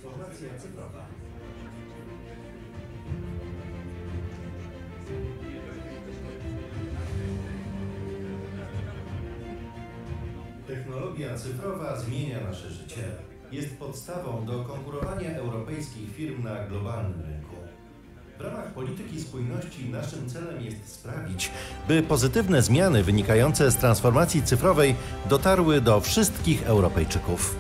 Transformacja cyfrowa. Technologia cyfrowa zmienia nasze życie. Jest podstawą do konkurowania europejskich firm na globalnym rynku. W ramach polityki spójności naszym celem jest sprawić, by pozytywne zmiany wynikające z transformacji cyfrowej dotarły do wszystkich Europejczyków.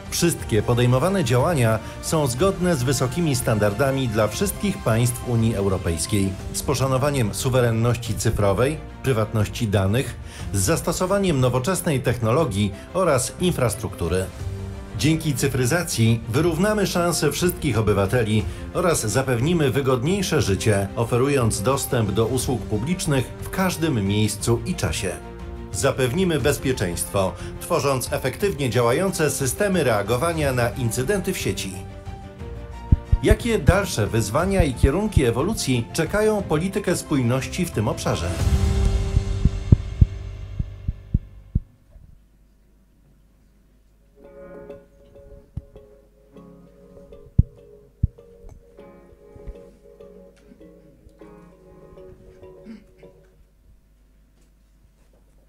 Wszystkie podejmowane działania są zgodne z wysokimi standardami dla wszystkich państw Unii Europejskiej, z poszanowaniem suwerenności cyfrowej, prywatności danych, z zastosowaniem nowoczesnej technologii oraz infrastruktury. Dzięki cyfryzacji wyrównamy szanse wszystkich obywateli oraz zapewnimy wygodniejsze życie, oferując dostęp do usług publicznych w każdym miejscu i czasie. Zapewnimy bezpieczeństwo, tworząc efektywnie działające systemy reagowania na incydenty w sieci. Jakie dalsze wyzwania i kierunki ewolucji czekają politykę spójności w tym obszarze?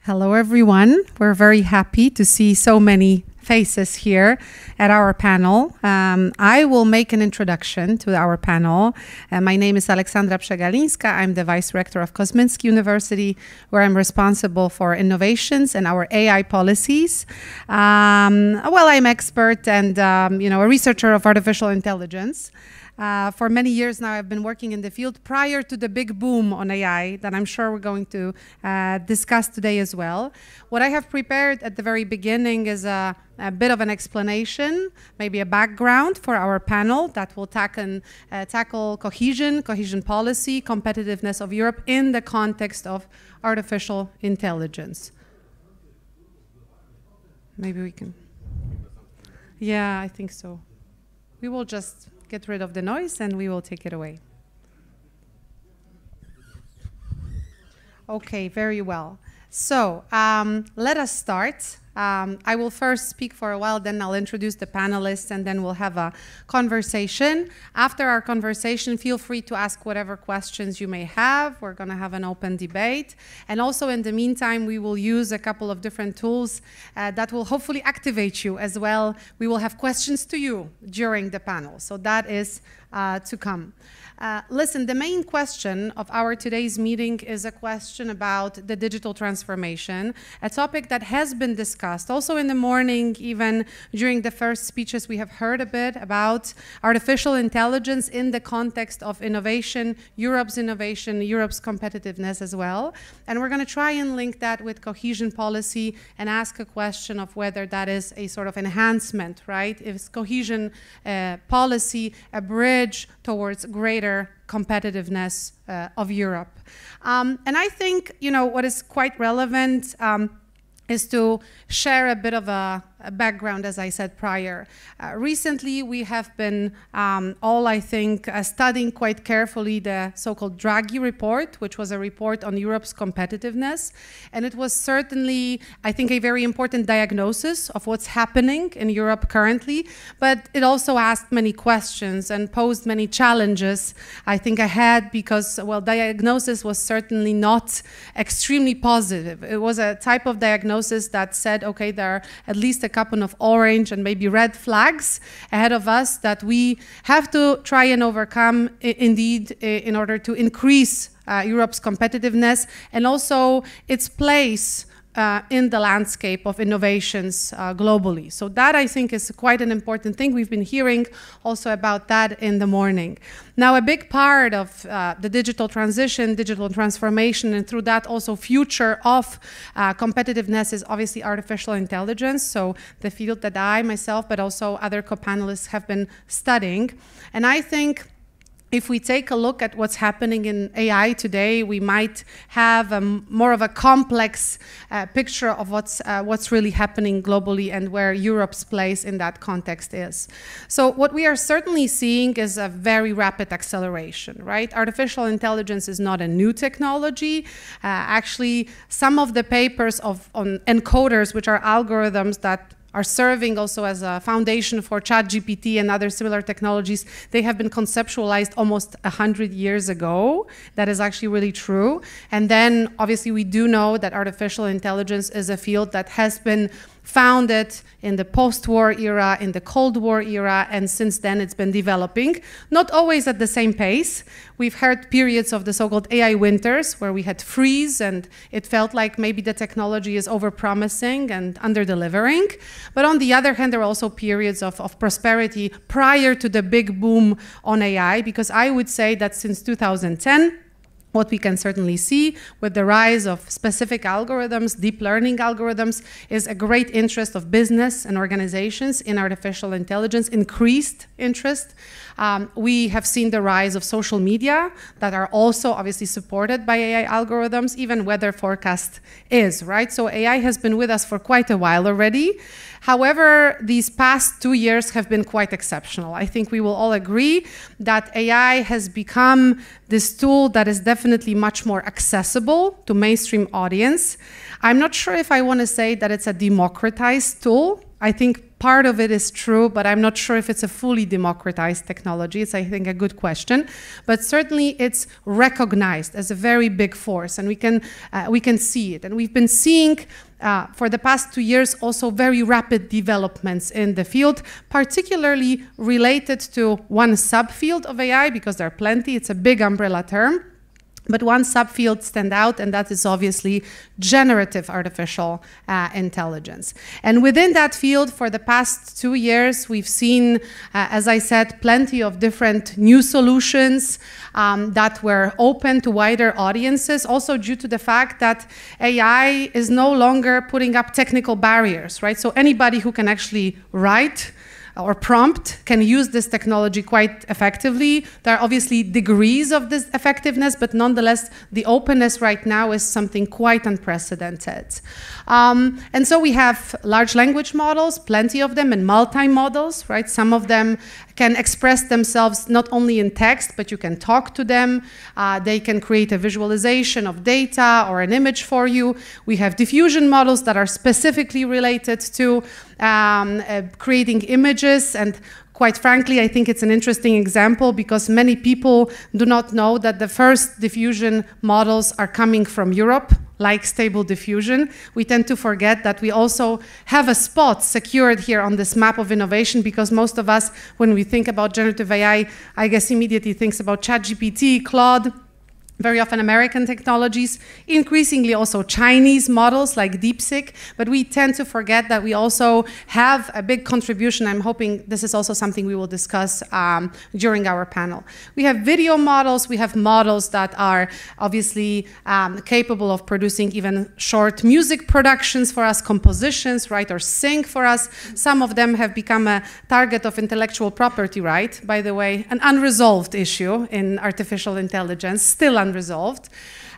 Hello, everyone. We're very happy to see so many faces here at our panel. I will make an introduction to our panel. My name is Aleksandra Przegalińska. I'm the Vice Rector of Kosminski University, where I'm responsible for innovations and our AI policies. Well, I'm expert and a researcher of artificial intelligence. For many years now, I've been working in the field prior to the big boom on AI that I'm sure we're going to discuss today as well. What I have prepared at the very beginning is a bit of an explanation, maybe a background for our panel that will tackle cohesion policy, competitiveness of Europe in the context of artificial intelligence. Maybe we can. Yeah, I think so. We will just get rid of the noise and we will take it away. Okay, very well. So let us start. I will first speak for a while, then I'll introduce the panelists, and then we'll have a conversation. After our conversation, feel free to ask whatever questions you may have. We're going to have an open debate. And also, in the meantime, we will use a couple of different tools that will hopefully activate you as well. We will have questions to you during the panel. So that is to come. Listen, the main question of our today's meeting is a question about the digital transformation, a topic that has been discussed. Also in the morning, even during the first speeches, we have heard a bit about artificial intelligence in the context of innovation, Europe's competitiveness as well. And we're going to try and link that with cohesion policy and ask a question of whether that is a sort of enhancement, right? Is cohesion policy a bridge towards greater competitiveness of Europe? And I think, what is quite relevant is to share a bit of a background, as I said prior. Recently, we have been all, I think, studying quite carefully the so-called Draghi report, which was a report on Europe's competitiveness. And it was certainly, I think, a very important diagnosis of what's happening in Europe currently. But it also asked many questions and posed many challenges, I think, ahead because, well, diagnosis was certainly not extremely positive. It was a type of diagnosis that said, okay, there are at least a couple of orange and maybe red flags ahead of us that we have to try and overcome indeed in order to increase Europe's competitiveness and also its place in the landscape of innovations globally. So that, I think, is quite an important thing. We've been hearing also about that in the morning. Now, a big part of the digital transition, digital transformation, and through that also future of competitiveness is obviously artificial intelligence. So the field that I, myself, but also other co-panelists have been studying. And I think if we take a look at what's happening in AI today, we might have more of a complex picture of what's really happening globally and where Europe's place in that context is. So what we are certainly seeing is a very rapid acceleration, right? Artificial intelligence is not a new technology. Actually, some of the papers on encoders, which are algorithms that are serving also as a foundation for ChatGPT and other similar technologies, they have been conceptualized almost 100 years ago. That is actually really true. And then obviously we do know that artificial intelligence is a field that has been founded in the post-war era, in the Cold War era, and since then it's been developing, not always at the same pace. We've had periods of the so-called AI winters where we had freeze and it felt like maybe the technology is over-promising and under-delivering. But on the other hand, there are also periods of prosperity prior to the big boom on AI, because I would say that since 2010, what we can certainly see with the rise of specific algorithms, deep learning algorithms, is a great interest of business and organizations in artificial intelligence, increased interest. We have seen the rise of social media that are also obviously supported by AI algorithms, even weather forecast is, right? So AI has been with us for quite a while already. However, these past 2 years have been quite exceptional. I think we will all agree that AI has become this tool that is definitely much more accessible to mainstream audience. I'm not sure if I want to say that it's a democratized tool. I think part of it is true, but I'm not sure if it's a fully democratized technology. It's, I think, a good question. But certainly it's recognized as a very big force, and we can see it. And we've been seeing for the past 2 years also very rapid developments in the field, particularly related to one subfield of AI, because there are plenty. It's a big umbrella term. But one subfield stand out, and that is obviously generative artificial intelligence. And within that field, for the past 2 years, we've seen, as I said, plenty of different new solutions that were open to wider audiences, also due to the fact that AI is no longer putting up technical barriers, right? So anybody who can actually write or prompt can use this technology quite effectively. There are obviously degrees of this effectiveness, but nonetheless, the openness right now is something quite unprecedented. And so we have large language models, plenty of them, and multi-models, right? Some of them can express themselves not only in text, but you can talk to them. They can create a visualization of data or an image for you. We have diffusion models that are specifically related to creating images, and quite frankly, I think it's an interesting example because many people do not know that the first diffusion models are coming from Europe, like Stable Diffusion. We tend to forget that we also have a spot secured here on this map of innovation, because most of us, when we think about generative AI, I guess immediately thinks about ChatGPT, Claude, very often American technologies, increasingly also Chinese models like DeepSeek, but we tend to forget that we also have a big contribution. I'm hoping this is also something we will discuss during our panel. We have video models, we have models that are obviously capable of producing even short music productions for us, compositions, right, or sing for us. Some of them have become a target of intellectual property right, by the way, an unresolved issue in artificial intelligence, still unresolved.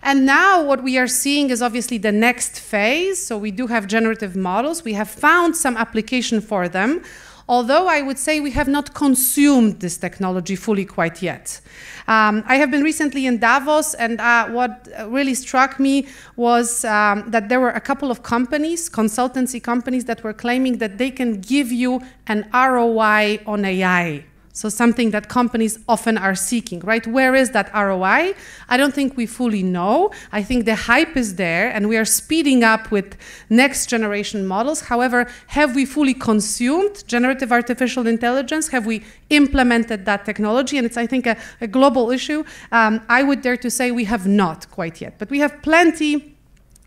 And now what we are seeing is obviously the next phase. So we do have generative models. We have found some application for them, although I would say we have not consumed this technology fully quite yet. I have been recently in Davos, and what really struck me was that there were a couple of companies, consultancy companies, that were claiming that they can give you an ROI on AI. So something that companies often are seeking, right? Where is that ROI? I don't think we fully know. I think the hype is there, and we are speeding up with next generation models. However, have we fully consumed generative artificial intelligence? Have we implemented that technology? And it's, I think, a global issue. I would dare to say we have not quite yet, but we have plenty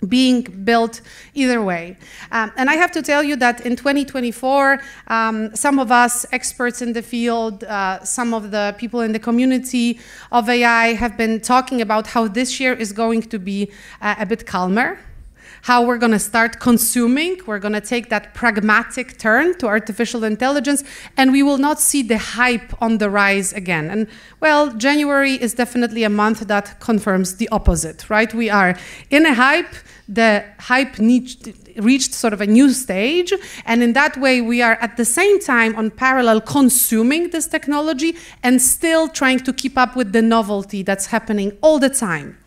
being built either way. And I have to tell you that in 2024, some of us experts in the field, some of the people in the community of AI have been talking about how this year is going to be a bit calmer, how we're going to start consuming, we're going to take that pragmatic turn to artificial intelligence, and we will not see the hype on the rise again. And well, January is definitely a month that confirms the opposite, right? We are in a hype, the hype reached sort of a new stage, and in that way we are at the same time on parallel consuming this technology and still trying to keep up with the novelty that's happening all the time.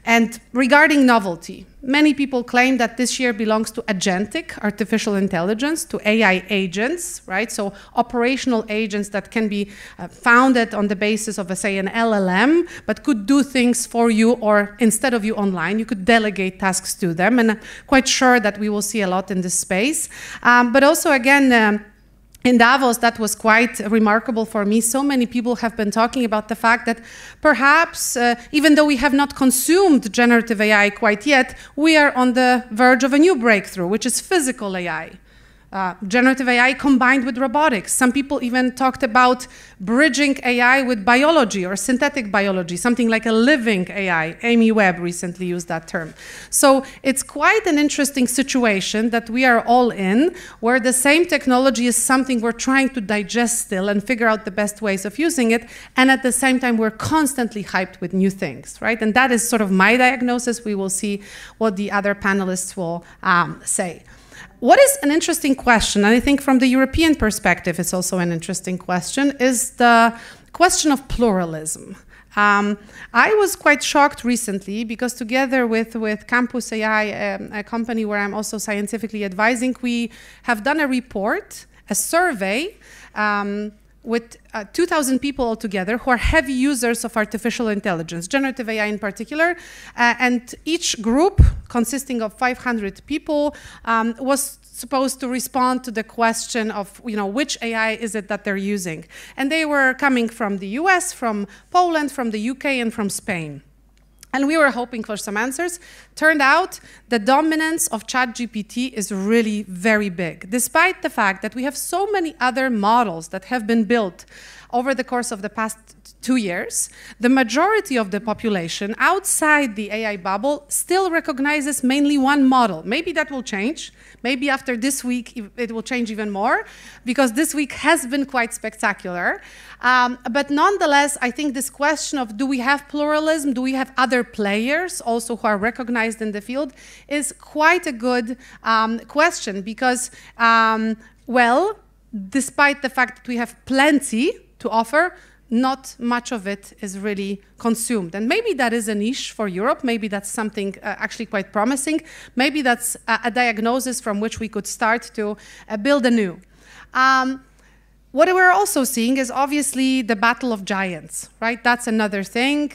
And regarding novelty, many people claim that this year belongs to agentic artificial intelligence, to AI agents, right? So operational agents that can be founded on the basis of, say, an LLM, but could do things for you, or instead of you online, you could delegate tasks to them. And I'm quite sure that we will see a lot in this space. But also, again, in Davos, that was quite remarkable for me. So many people have been talking about the fact that perhaps, even though we have not consumed generative AI quite yet, we are on the verge of a new breakthrough, which is physical AI. Generative AI combined with robotics. Some people even talked about bridging AI with biology or synthetic biology, something like a living AI. Amy Webb recently used that term. So it's quite an interesting situation that we are all in, where the same technology is something we're trying to digest still and figure out the best ways of using it, and at the same time we're constantly hyped with new things, right? And that is sort of my diagnosis. We will see what the other panelists will say. What is an interesting question, and I think from the European perspective it's also an interesting question, is the question of pluralism. I was quite shocked recently because together with Campus AI, a company where I'm also scientifically advising, we have done a report, a survey, with 2,000 people altogether who are heavy users of artificial intelligence, generative AI in particular, and each group, consisting of 500 people, was supposed to respond to the question of, which AI is it that they're using. And they were coming from the US, from Poland, from the UK, and from Spain. And we were hoping for some answers. Turned out the dominance of ChatGPT is really very big, despite the fact that we have so many other models that have been built over the course of the past 2 years. The majority of the population outside the AI bubble still recognizes mainly one model. Maybe that will change. Maybe after this week it will change even more, because this week has been quite spectacular. But nonetheless, I think this question of do we have pluralism, do we have other players also who are recognized in the field, is quite a good question, because, well, despite the fact that we have plenty to offer, not much of it is really consumed. And maybe that is a niche for Europe. Maybe that's something actually quite promising. Maybe that's a diagnosis from which we could start to build anew. What we're also seeing is obviously the battle of giants, right? That's another thing.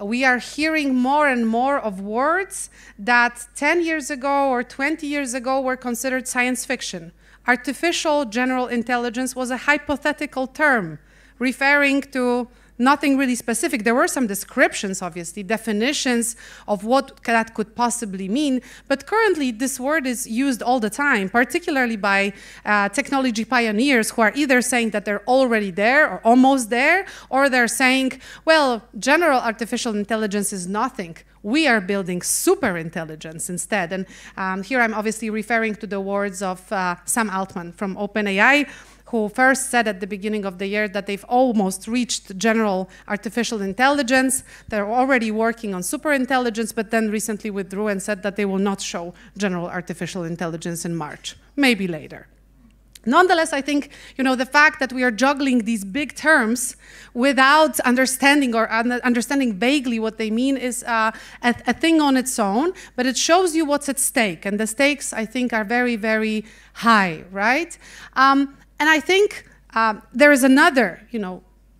We are hearing more and more of words that 10 years ago or 20 years ago were considered science fiction. Artificial general intelligence was a hypothetical term referring to nothing really specific. There were some descriptions, obviously, definitions of what that could possibly mean, but currently this word is used all the time, particularly by technology pioneers who are either saying that they're already there or almost there, or they're saying, well, general artificial intelligence is nothing. We are building super intelligence instead. And here I'm obviously referring to the words of Sam Altman from OpenAI, who first said at the beginning of the year that they've almost reached general artificial intelligence. They're already working on super intelligence, but then recently withdrew and said that they will not show general artificial intelligence in March, maybe later. Nonetheless, I think, the fact that we are juggling these big terms without understanding or understanding vaguely what they mean is a thing on its own, but it shows you what's at stake. And the stakes, I think, are very, very high, right? And I think there is another,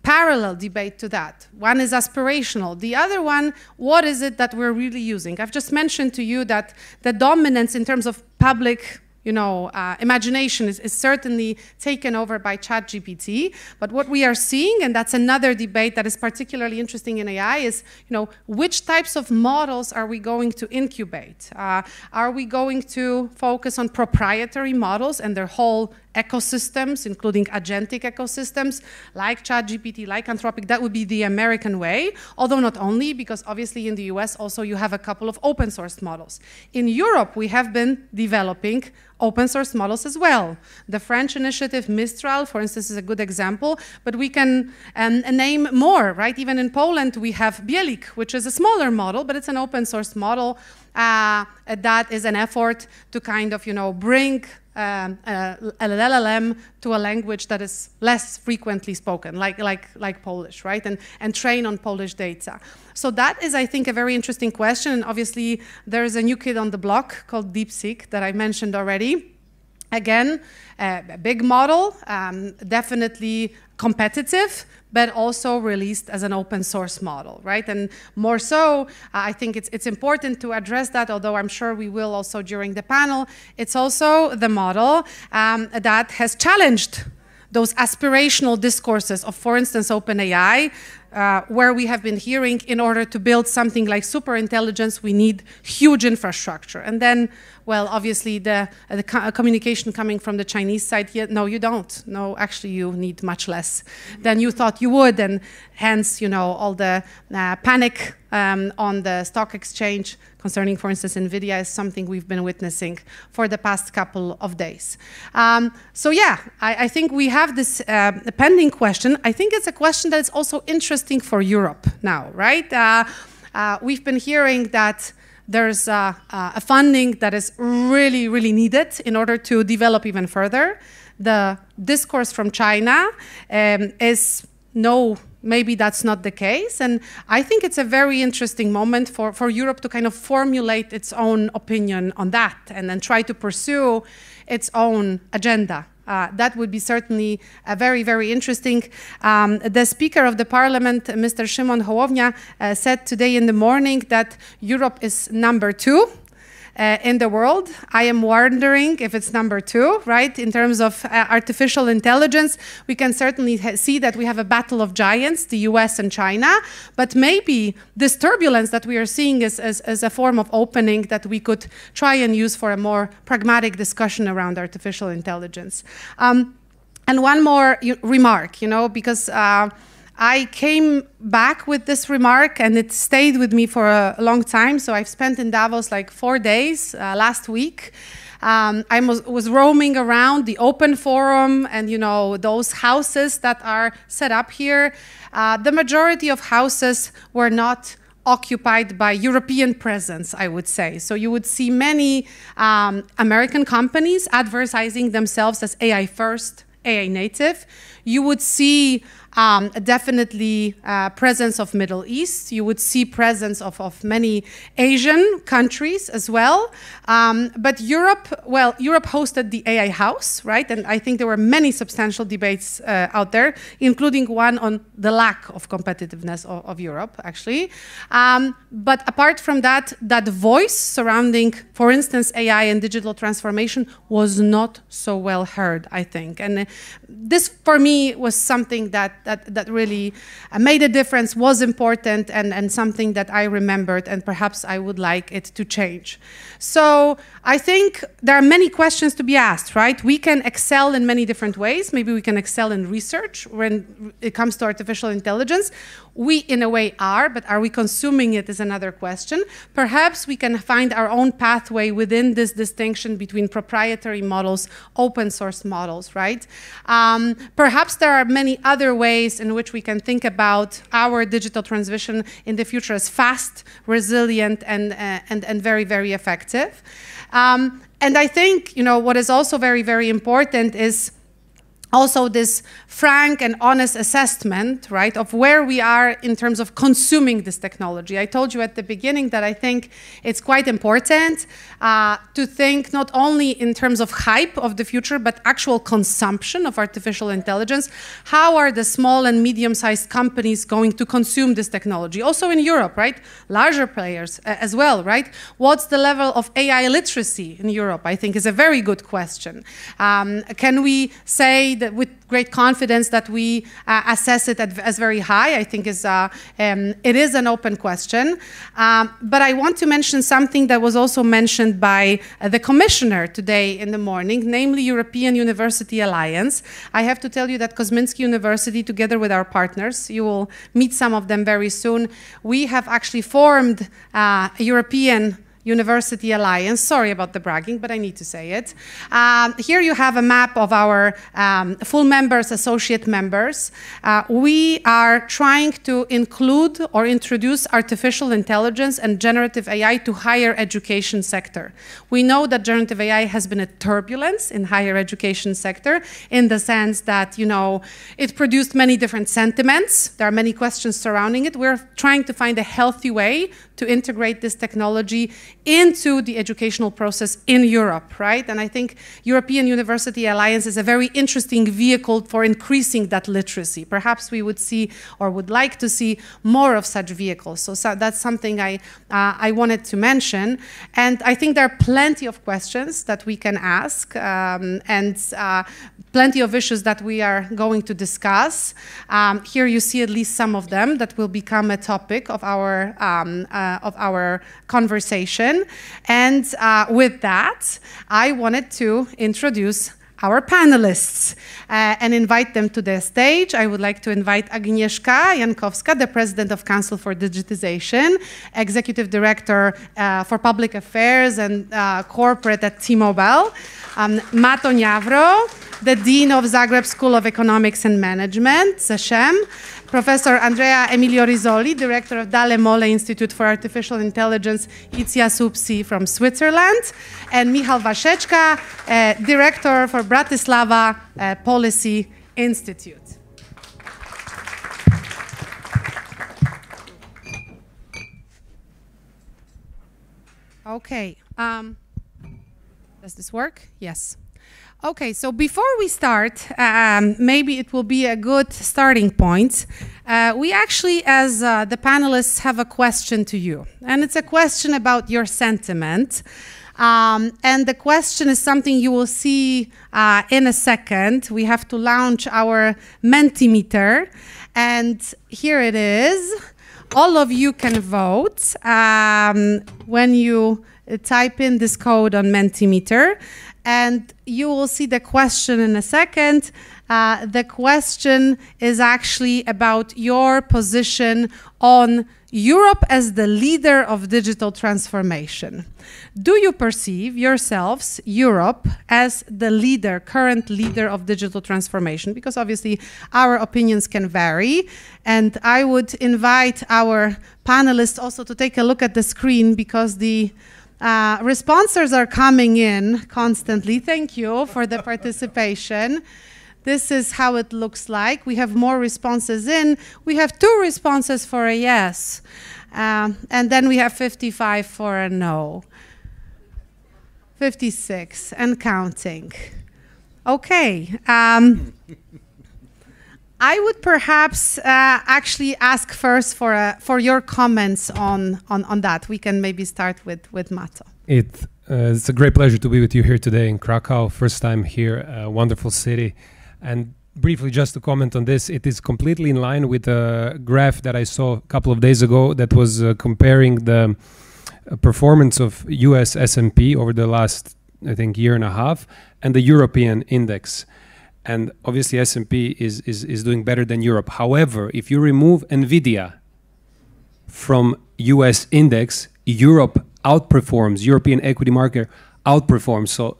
parallel debate to that. One is aspirational. The other one, what is it that we're really using? I've just mentioned to you that the dominance in terms of public imagination is certainly taken over by ChatGPT. But what we are seeing, and that's another debate that is particularly interesting in AI, is which types of models are we going to incubate? Are we going to focus on proprietary models and their whole ecosystems, including agentic ecosystems, like ChatGPT, like Anthropic? That would be the American way, although not only, because obviously in the US also you have a couple of open source models. In Europe, we have been developing open source models as well. The French initiative Mistral, for instance, is a good example, but we can name more, right? Even in Poland, we have Bielik, which is a smaller model, but it's an open source model that is an effort to kind of, bring an LLM to a language that is less frequently spoken, like Polish, right? And train on Polish data. So that is, I think, a very interesting question. And obviously, there's a new kid on the block called DeepSeek that I mentioned already. Again, a big model, definitely competitive, but also released as an open source model, right? And more so, I think it's important to address that, although I'm sure we will also during the panel. It's also the model that has challenged those aspirational discourses of, for instance, OpenAI, where we have been hearing in order to build something like superintelligence, we need huge infrastructure. And then, well, obviously the communication coming from the Chinese side, no, you don't. No, actually you need much less than you thought you would. And hence, you know, all the panic on the stock exchange concerning, for instance, NVIDIA is something we've been witnessing for the past couple of days. So yeah, I think we have this pending question. I think it's a question that is also interesting for Europe now, right? We've been hearing that there's a funding that is really, really needed in order to develop even further. The discourse from China is no, maybe that's not the case. And I think it's a very interesting moment for Europe to kind of formulate its own opinion on that and then try to pursue its own agenda. That would be certainly very, very interesting. The Speaker of the Parliament, Mr. Szymon Hołownia, said today in the morning that Europe is number 2 in the world. I am wondering if it's number 2, right? In terms of artificial intelligence, we can certainly see that we have a battle of giants, the US and China, but maybe this turbulence that we are seeing is a form of opening that we could try and use for a more pragmatic discussion around artificial intelligence. And one more remark, you know, because I came back with this remark and it stayed with me for a long time. So I've spent in Davos like 4 days last week. I was roaming around the open forum and, you know, those houses that are set up here. The majority of houses were not occupied by European presence, I would say. So you would see many American companies advertising themselves as AI first, AI native. You would see definitely presence of Middle East. You would see presence of many Asian countries as well. But Europe, well, Europe hosted the AI House, right? And I think there were many substantial debates out there, including one on the lack of competitiveness of Europe, actually. But apart from that, that voice surrounding, for instance, AI and digital transformation was not so well heard, I think. And this, for me, was something that really made a difference, was important, and something that I remembered, and perhaps I would like it to change. So I think there are many questions to be asked, right? We can excel in many different ways. Maybe we can excel in research when it comes to artificial intelligence. We, in a way, are, but are we consuming it is another question. Perhaps we can find our own pathway within this distinction between proprietary models, open source models, right? Perhaps there are many other ways in which we can think about our digital transition in the future as fast, resilient, and very, very effective. And I think, you know, what is also very, very important is also this frank and honest assessment, right, of where we are in terms of consuming this technology. I told you at the beginning that I think it's quite important to think not only in terms of hype of the future, but actual consumption of artificial intelligence. How are the small and medium-sized companies going to consume this technology? Also in Europe, right? Larger players as well, right? What's the level of AI literacy in Europe? I think is a very good question. Can we say that with great confidence that we assess it as very high? I think it is an open question. But I want to mention something that was also mentioned by the commissioner today in the morning, namely European University Alliance. I have to tell you that Kosminski University, together with our partners, you will meet some of them very soon, we have actually formed a European University Alliance. Sorry about the bragging, but I need to say it. Here you have a map of our full members, associate members. We are trying to include or introduce artificial intelligence and generative AI to higher education sector. We know that generative AI has been a turbulence in higher education sector in the sense that, you know, it produced many different sentiments. There are many questions surrounding it. We're trying to find a healthy way to integrate this technology into the educational process in Europe, right? And I think European University Alliance is a very interesting vehicle for increasing that literacy. Perhaps we would see or would like to see more of such vehicles. So that's something I wanted to mention. And I think there are plenty of questions that we can ask and plenty of issues that we are going to discuss. Here you see at least some of them that will become a topic of our conversation. And with that, I wanted to introduce our panelists and invite them to the stage. I would like to invite Agnieszka Jankowska, the President of Council for Digitization, Executive Director for Public Affairs and Corporate at T-Mobile, Mato Niavro, the Dean of Zagreb School of Economics and Management, ZSEM, Professor Andrea Emilio Rizzoli, Director of Dale Mole Institute for Artificial Intelligence, ICIA SUPSI from Switzerland, and Michał Waszeczka, Director for Bratislava Policy Institute. Okay, does this work? Yes. Okay, so before we start, maybe it will be a good starting point. We actually, as the panelists, have a question to you. And it's a question about your sentiment. And the question is something you will see in a second. We have to launch our Mentimeter. And here it is. All of you can vote when you type in this code on Mentimeter. And you will see the question in a second. The question is actually about your position on Europe as the leader of digital transformation. Do you perceive yourselves, Europe, as the leader, current leader of digital transformation? Because obviously our opinions can vary. And I would invite our panelists also to take a look at the screen because the responses are coming in constantly. Thank you for the participation. This is how it looks like. We have more responses in. We have 2 responses for a yes. And then we have 55 for a no. 56 and counting. Okay. I would perhaps actually ask first for your comments on that. We can maybe start with Mato. It's a great pleasure to be with you here today in Krakow. First time here, a wonderful city. And briefly, just to comment on this, it is completely in line with a graph that I saw a couple of days ago that was comparing the performance of US S&P over the last, I think, year and a half and the European index. And obviously S&P is doing better than Europe. However, if you remove NVIDIA from US index, Europe outperforms, European equity market outperforms. So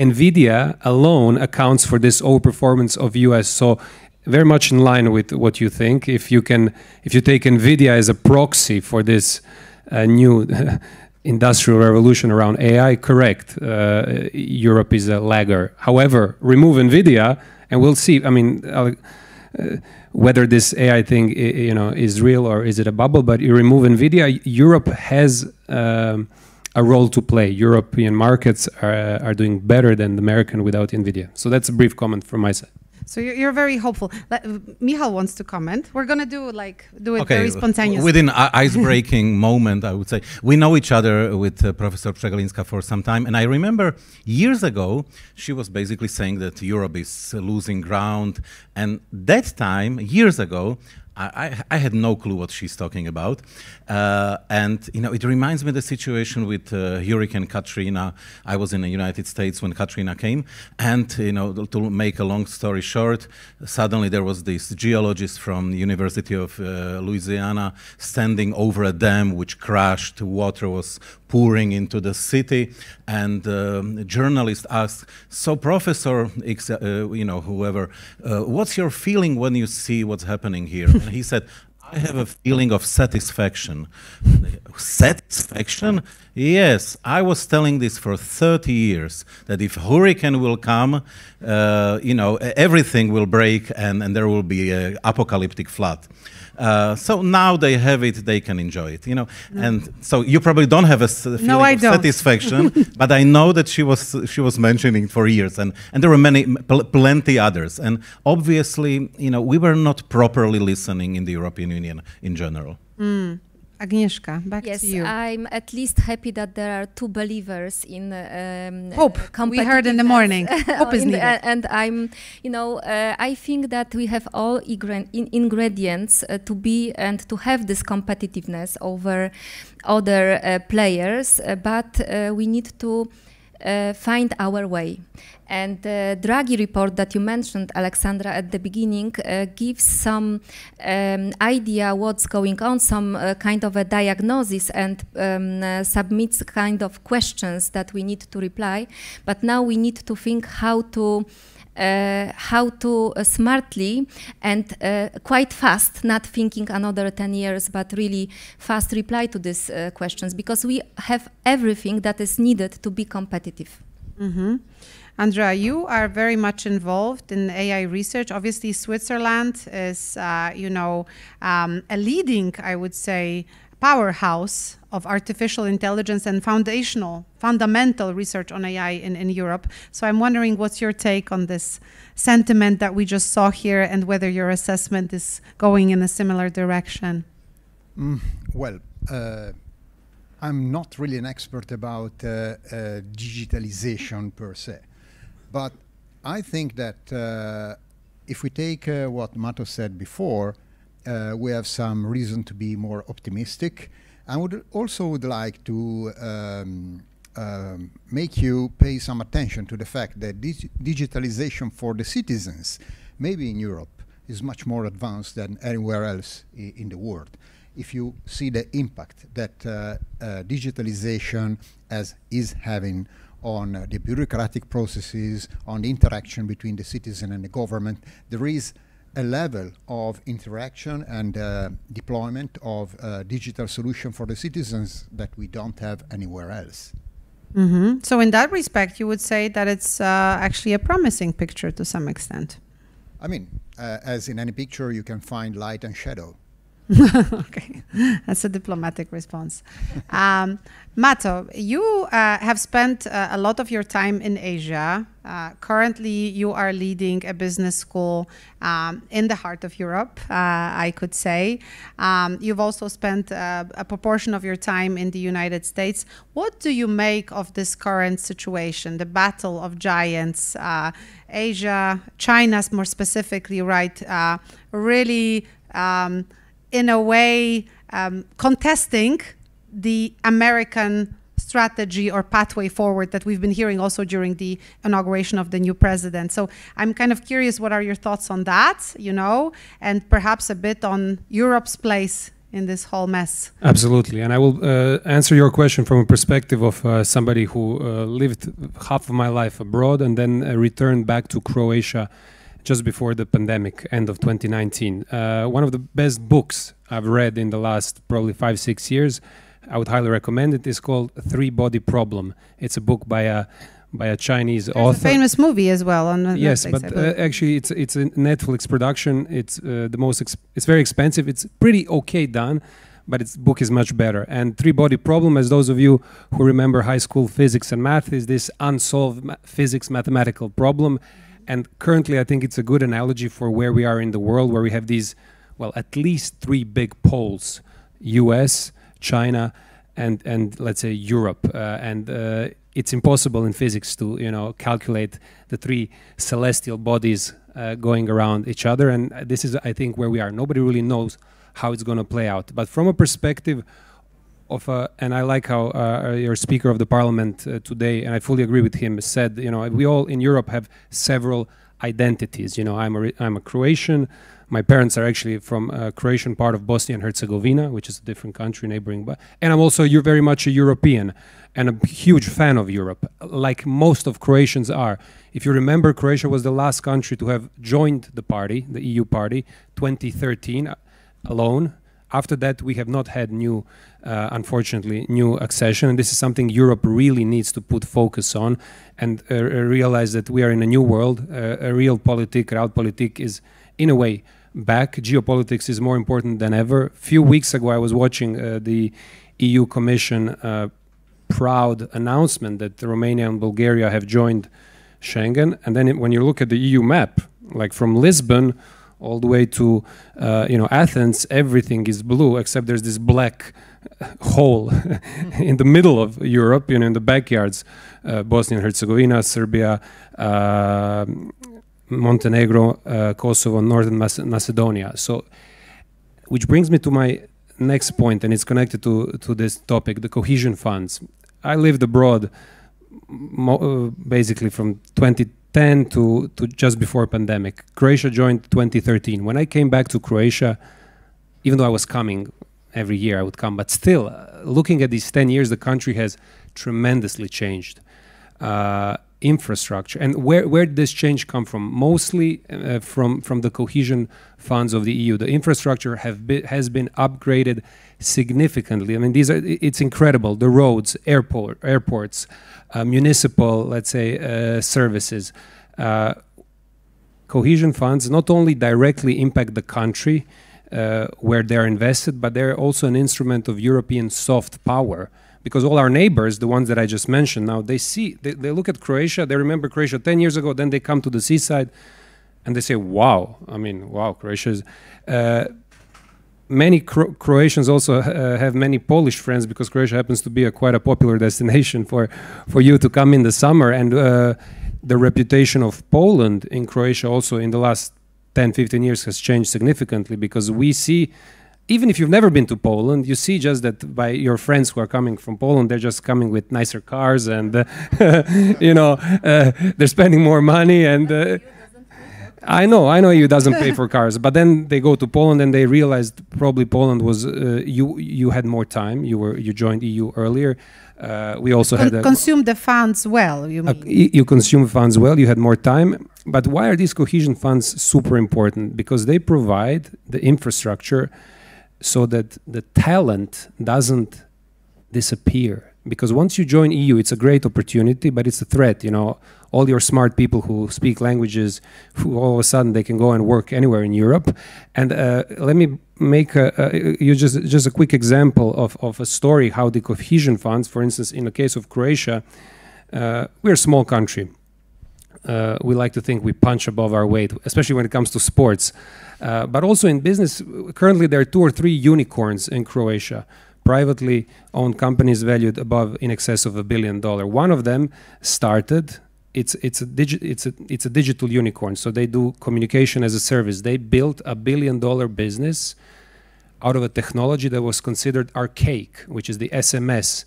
NVIDIA alone accounts for this overperformance of US. So very much in line with what you think. If you take NVIDIA as a proxy for this new industrial revolution around AI, correct, Europe is a lagger. However, remove NVIDIA and we'll see, I mean, whether this AI thing is real or is it a bubble, but you remove NVIDIA, Europe has a role to play. European markets are doing better than the American without NVIDIA. So that's a brief comment from my side. So you're very hopeful. Michał wants to comment. We're going to do it very spontaneously. Within an ice-breaking moment, I would say. We know each other with Professor Przegalińska for some time. And I remember years ago, she was basically saying that Europe is losing ground. And that time, years ago, I had no clue what she's talking about. And, it reminds me of the situation with Hurricane Katrina. I was in the United States when Katrina came. And, to make a long story short, suddenly there was this geologist from the University of Louisiana standing over a dam which crashed. Water was pouring into the city. And a journalist asked, "So, Professor, whoever, what's your feeling when you see what's happening here?" And he said, "I have a feeling of satisfaction." Satisfaction? Yes, I was telling this for 30 years, that if hurricane will come, everything will break and there will be an apocalyptic flood. So now they have it, they can enjoy it, And so you probably don't have a feeling of satisfaction, but I know that she was mentioning it for years, and there were plenty others. And obviously, we were not properly listening in the European Union in general. Agnieszka, back to you. Yes, I'm at least happy that there are two believers in hope. We heard in the morning. Hope is needed. And I think that we have all ingredients to be and to have this competitiveness over other players, but we need to find our way. And the Draghi report that you mentioned, Alexandra, at the beginning gives some idea what's going on, some kind of a diagnosis, and submits kind of questions that we need to reply. But now we need to think how to smartly and quite fast, not thinking another 10 years, but really fast reply to these questions, because we have everything that is needed to be competitive. Andrea, you are very much involved in AI research. Obviously, Switzerland is, a leading, I would say, powerhouse of artificial intelligence and fundamental research on AI in Europe. So I'm wondering, what's your take on this sentiment that we just saw here, and whether your assessment is going in a similar direction? Well, I'm not really an expert about digitalization per se, but I think that if we take what Mato said before, we have some reason to be more optimistic. I would like to make you pay some attention to the fact that digitalization for the citizens, maybe in Europe, is much more advanced than anywhere else in the world. If you see the impact that digitalization is having on the bureaucratic processes, on the interaction between the citizen and the government, there is a level of interaction and deployment of digital solution for the citizens that we don't have anywhere else. So in that respect, you would say that it's actually a promising picture to some extent. I mean, as in any picture, you can find light and shadow. Okay, that's a diplomatic response. Mato, you have spent a lot of your time in Asia. Currently, you are leading a business school in the heart of Europe, I could say. You've also spent a proportion of your time in the United States. What do you make of this current situation, the battle of giants, Asia, China more specifically, right? Really, in a way, contesting the American strategy or pathway forward that we've been hearing also during the inauguration of the new president. So I'm kind of curious, what are your thoughts on that, and perhaps a bit on Europe's place in this whole mess? Absolutely. And I will answer your question from a perspective of somebody who lived half of my life abroad and then returned back to Croatia just before the pandemic, end of 2019. One of the best books I've read in the last probably 5-6 years, I would highly recommend it, is called Three-Body Problem. It's a book by a Chinese author. There's a famous movie as well on Netflix. Yes, but actually it's a Netflix production. It's it's very expensive. It's pretty okay done, but its book is much better. And Three-Body Problem, as those of you who remember high school physics and math, is this unsolved physics mathematical problem. And currently, I think it's a good analogy for where we are in the world, where we have these, well, at least three big poles: US, China, and let's say Europe. It's impossible in physics to calculate the three celestial bodies going around each other. And this is, I think, where we are. Nobody really knows how it's going to play out. But from a perspective of, and I like how your Speaker of the Parliament today, and I fully agree with him, said, we all in Europe have several identities. I'm a Croatian, My parents are actually from Croatian part of Bosnia and Herzegovina, which is a different country neighboring. And I'm also very much a European and a huge fan of Europe, like most of Croatians are. If you remember, Croatia was the last country to have joined the party, the EU party, 2013 alone. After that, we have not had unfortunately, new accession. And this is something Europe really needs to put focus on and realize that we are in a new world. A realpolitik is, in a way, back. Geopolitics is more important than ever. A few weeks ago, I was watching the EU Commission proud announcement that Romania and Bulgaria have joined Schengen. And then when you look at the EU map, like from Lisbon all the way to Athens, everything is blue except there's this black hole in the middle of Europe, in the backyards, Bosnia and Herzegovina, Serbia, Montenegro, Kosovo, Northern Macedonia. So, which brings me to my next point, and it's connected to this topic, the cohesion funds. I lived abroad basically from 2010 to just before pandemic. Croatia joined 2013. When I came back to Croatia, even though I was coming every year, I would come, but still, looking at these 10 years, the country has tremendously changed. Infrastructure. And where did this change come from? Mostly from the cohesion funds of the EU. The infrastructure has been upgraded significantly. I mean, it's incredible. The roads, airports, municipal, let's say, services. Cohesion funds not only directly impact the country where they're invested, but they're also an instrument of European soft power. Because all our neighbors, the ones that I just mentioned now, they look at Croatia, they remember Croatia 10 years ago, then they come to the seaside and they say, wow, Croatia is... many Croatians also have many Polish friends because Croatia happens to be quite a popular destination for you to come in the summer. And the reputation of Poland in Croatia also in the last 10, 15 years has changed significantly because we see... Even if you've never been to Poland, you see just that by your friends who are coming from Poland, they're just coming with nicer cars and, they're spending more money. And I know EU doesn't pay for cars, but then they go to Poland and they realized probably Poland was, you had more time. You joined EU earlier. We also had consumed the funds well, you mean? You consume funds well, you had more time. But why are these cohesion funds super important? Because they provide the infrastructure so that the talent doesn't disappear. Because once you join EU, it's a great opportunity, but it's a threat. All your smart people who speak languages, who all of a sudden they can go and work anywhere in Europe. And let me make just a quick example of a story how the cohesion funds, for instance, in the case of Croatia, we're a small country. We like to think we punch above our weight, especially when it comes to sports. But also in business, currently there are 2 or 3 unicorns in Croatia, privately owned companies valued in excess of $1 billion. One of them started, it's a digital unicorn, so they do communication as a service. They built a $1 billion business out of a technology that was considered archaic, which is the SMS.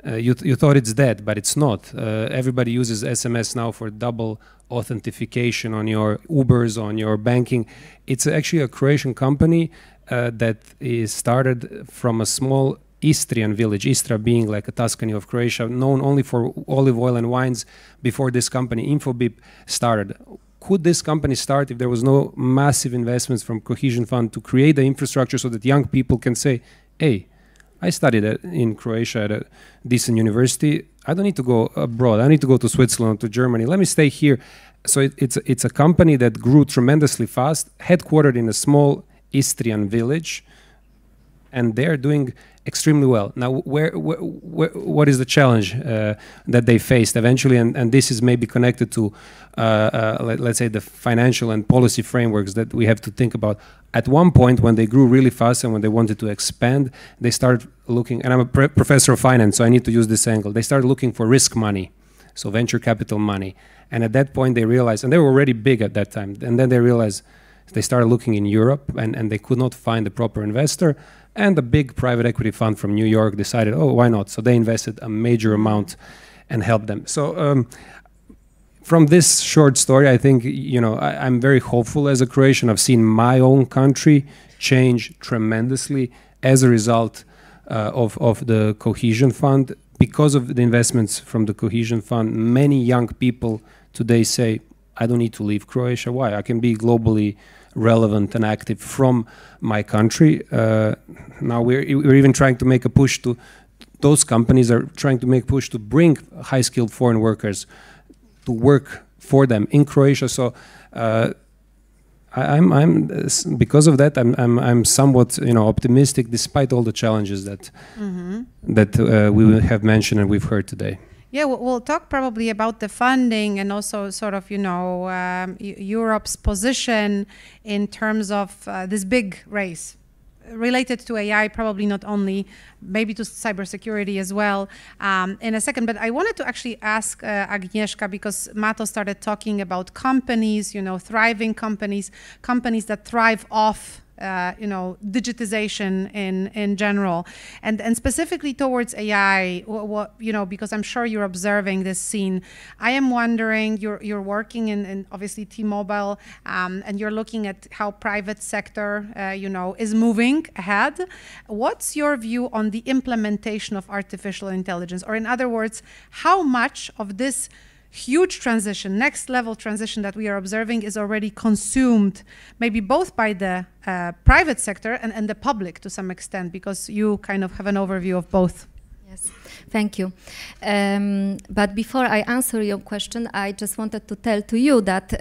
You thought it's dead, but it's not. Everybody uses SMS now for double authentication on your Ubers, on your banking. It's actually a Croatian company that is started from a small Istrian village, Istra being like a Tuscany of Croatia, known only for olive oil and wines before this company, Infobip, started. Could this company start if there was no massive investments from Cohesion Fund to create the infrastructure so that young people can say, hey, I studied in Croatia at a decent university. I don't need to go abroad. I don't need to go to Switzerland, to Germany. Let me stay here. So it's a company that grew tremendously fast, headquartered in a small Istrian village, and they're doing extremely well. Now, what is the challenge that they faced eventually? And this is maybe connected to, let's say, the financial and policy frameworks that we have to think about. At one point, when they grew really fast and when they wanted to expand, they started looking, and I'm a professor of finance, so I need to use this angle. They started looking for risk money, so venture capital money. And at that point, they realized, and they were already big at that time, and then they realized they started looking in Europe, and they could not find a proper investor. And a big private equity fund from New York decided, oh, why not? So they invested a major amount and helped them. So from this short story, I think, you know, I'm very hopeful as a Croatian. I've seen my own country change tremendously as a result of the Cohesion Fund. Because of the investments from the Cohesion Fund, many young people today say, I don't need to leave Croatia. Why? I can be globally relevant and active from my country. Now we're even trying to make a push to, those companies are trying to make push to bring high-skilled foreign workers to work for them in Croatia. So I'm because of that I'm somewhat, you know, optimistic despite all the challenges that we have mentioned and we've heard today. Yeah, we'll talk probably about the funding and also sort of, you know, Europe's position in terms of this big race related to AI, probably not only, maybe to cybersecurity as well, in a second. But I wanted to actually ask Agnieszka, because Mato started talking about companies, you know, thriving companies, companies that thrive off you know, digitization in general, and specifically towards AI. What, you know, because I'm sure you're observing this scene. I am wondering, you're working in obviously T-Mobile, and you're looking at how private sector, you know, is moving ahead. What's your view on the implementation of artificial intelligence, or in other words, how much of this huge transition, next level transition that we are observing is already consumed, maybe both by the private sector and the public to some extent, because you kind of have an overview of both. Yes, thank you. But before I answer your question, I just wanted to tell to you that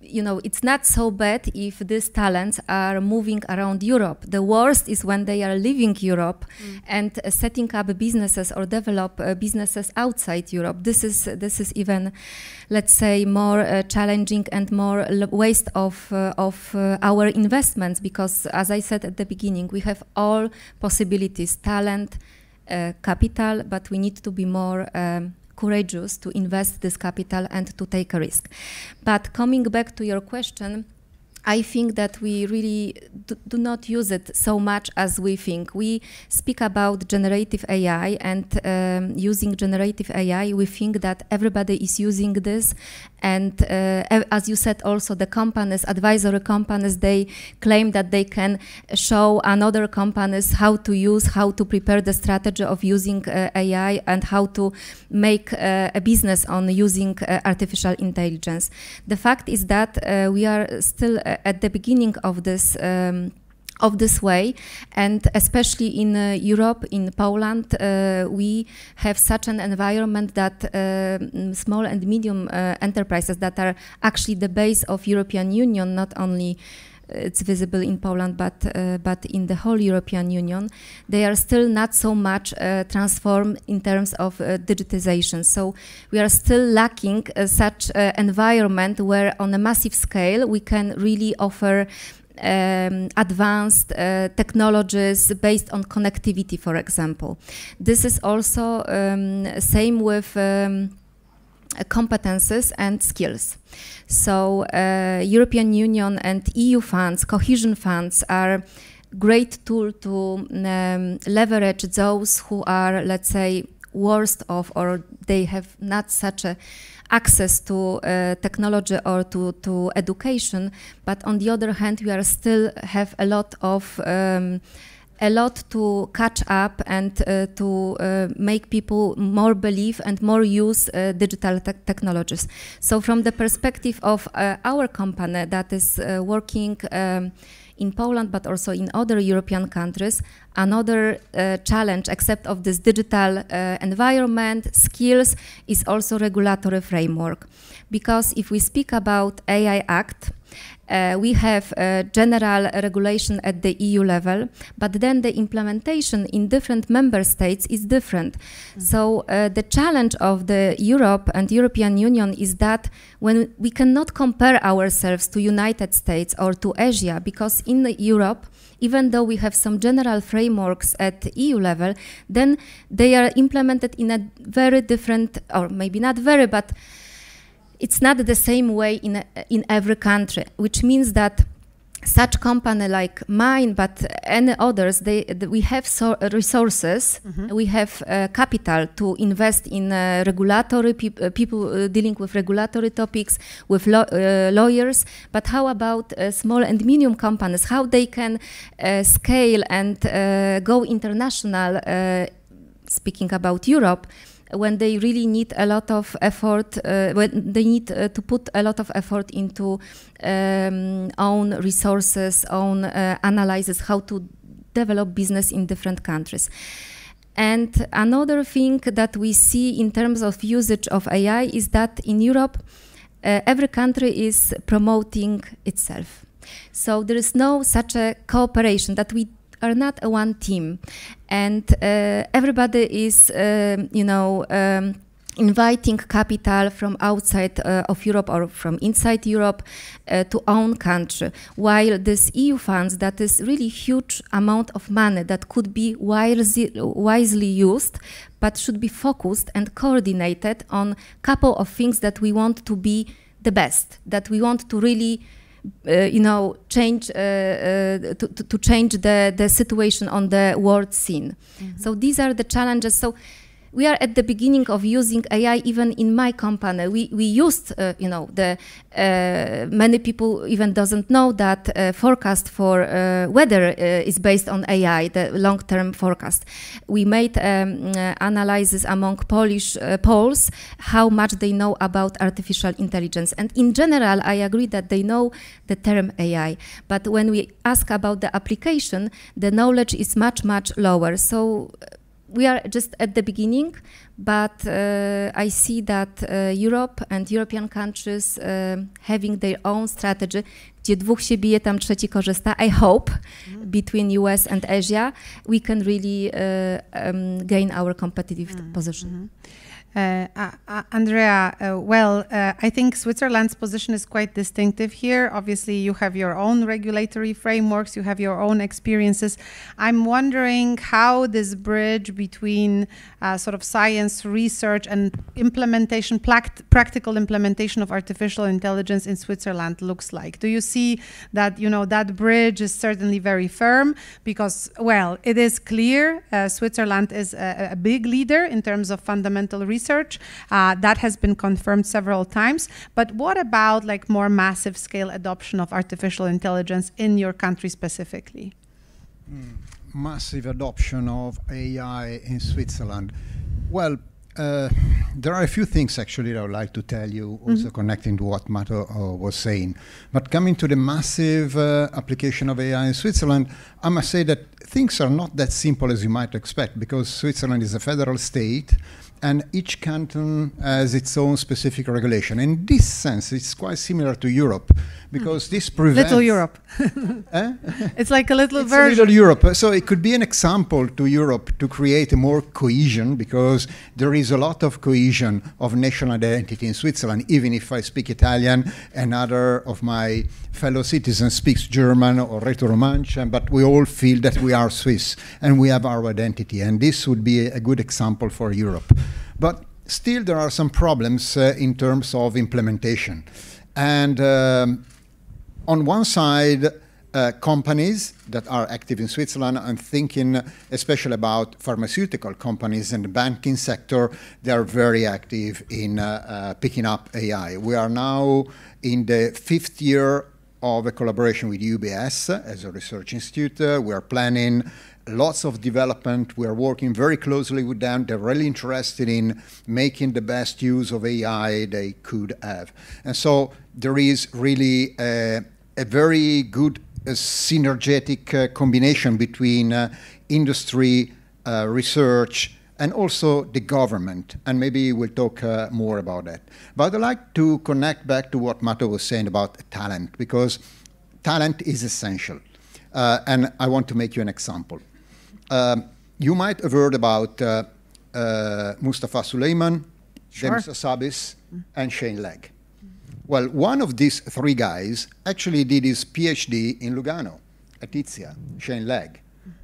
you know, it's not so bad if these talents are moving around Europe. The worst is when they are leaving Europe and setting up businesses or develop businesses outside Europe. This is even, let's say, more challenging and more waste of our investments, because, as I said at the beginning, we have all possibilities, talent, capital, but we need to be more courageous to invest this capital and to take a risk. But coming back to your question, I think that we really do not use it so much as we think. We speak about generative AI, and using generative AI, we think that everybody is using this. And as you said, also the companies, advisory companies, they claim that they can show another companies how to use, how to prepare the strategy of using AI and how to make a business on using artificial intelligence. The fact is that we are still at the beginning of this way, and especially in Europe, in Poland, we have such an environment that small and medium enterprises that are actually the base of European Union, not only it's visible in Poland, but in the whole European Union, they are still not so much transformed in terms of digitization. So we are still lacking such environment where on a massive scale we can really offer advanced technologies based on connectivity, for example. This is also same with competences and skills. So European Union and EU funds, cohesion funds, are great tool to leverage those who are, let's say, worst off, or they have not such a access to technology or to education. But on the other hand, we are still have a lot to catch up and to make people more believe and more use digital technologies. So from the perspective of our company that is working in Poland, but also in other European countries, another challenge, except of this digital environment, skills, is also regulatory framework. Because if we speak about AI Act, we have a general regulation at the EU level, but then the implementation in different member states is different. So the challenge of the Europe and European Union is that when we cannot compare ourselves to United States or to Asia, because in Europe, even though we have some general frameworks at EU level, then they are implemented in a very different, or maybe not very, but it's not the same way in every country, which means that such company like mine, but any others, we have resources, we have capital to invest in regulatory people dealing with regulatory topics, with lawyers. But how about small and medium companies? How they can scale and go international? Speaking about Europe, when they really need a lot of effort, when they need to put a lot of effort into own resources, own analysis, how to develop business in different countries. And another thing that we see in terms of usage of AI is that in Europe, every country is promoting itself. So there is no such a cooperation, that we are not a one team, and everybody is, inviting capital from outside of Europe or from inside Europe to own country, while this EU funds, that is really huge amount of money that could be wisely used, but should be focused and coordinated on couple of things that we want to be the best, that we want to really change to change the situation on the world scene. So these are the challenges. So we are at the beginning of using AI. Even in my company, we used many people even doesn't know that forecast for weather is based on AI, the long-term forecast. We made analysis among Polish Poles, how much they know about artificial intelligence. And in general, I agree that they know the term AI. But when we ask about the application, the knowledge is much, much lower. So we are just at the beginning, but I see that Europe and European countries having their own strategy, gdzie dwóch się bije, tam trzeci korzysta, I hope, between US and Asia, we can really gain our competitive position. Andrea, I think Switzerland's position is quite distinctive here. Obviously, you have your own regulatory frameworks, you have your own experiences. I'm wondering how this bridge between sort of science, research, and implementation, practical implementation of artificial intelligence in Switzerland looks like. Do you see that, that bridge is certainly very firm? Because, well, it is clear Switzerland is a big leader in terms of fundamental research. That has been confirmed several times. But what about like more massive scale adoption of artificial intelligence in your country specifically? Massive adoption of AI in Switzerland. Well, there are a few things actually that I would like to tell you, also connecting to what Mato was saying. But coming to the massive application of AI in Switzerland, I must say that things are not that simple as you might expect, because Switzerland is a federal state, and each canton has its own specific regulation. In this sense, it's quite similar to Europe, because this prevents... Little Europe. It's like a little version. It's a little Europe. So it could be an example to Europe to create a more cohesion, because there is a lot of cohesion of national identity in Switzerland, even if I speak Italian, another of my fellow citizens speaks German or Rätoromansch, but we all feel that we are Swiss and we have our identity, and this would be a good example for Europe. But still there are some problems in terms of implementation. And on one side, companies that are active in Switzerland, I'm thinking especially about pharmaceutical companies and the banking sector, they are very active in picking up AI. We are now in the 5th year of a collaboration with UBS as a research institute. We are planning lots of development. We are working very closely with them. They're really interested in making the best use of AI they could have. And so there is really a very good synergetic combination between industry, research, and also the government, and maybe we'll talk more about that. But I'd like to connect back to what Mato was saying about talent, because talent is essential. And I want to make you an example. You might have heard about Mustafa Suleyman, Demis Hassabis, and Shane Legg. Well, one of these 3 guys actually did his PhD in Lugano, at ITZIA, Shane Legg.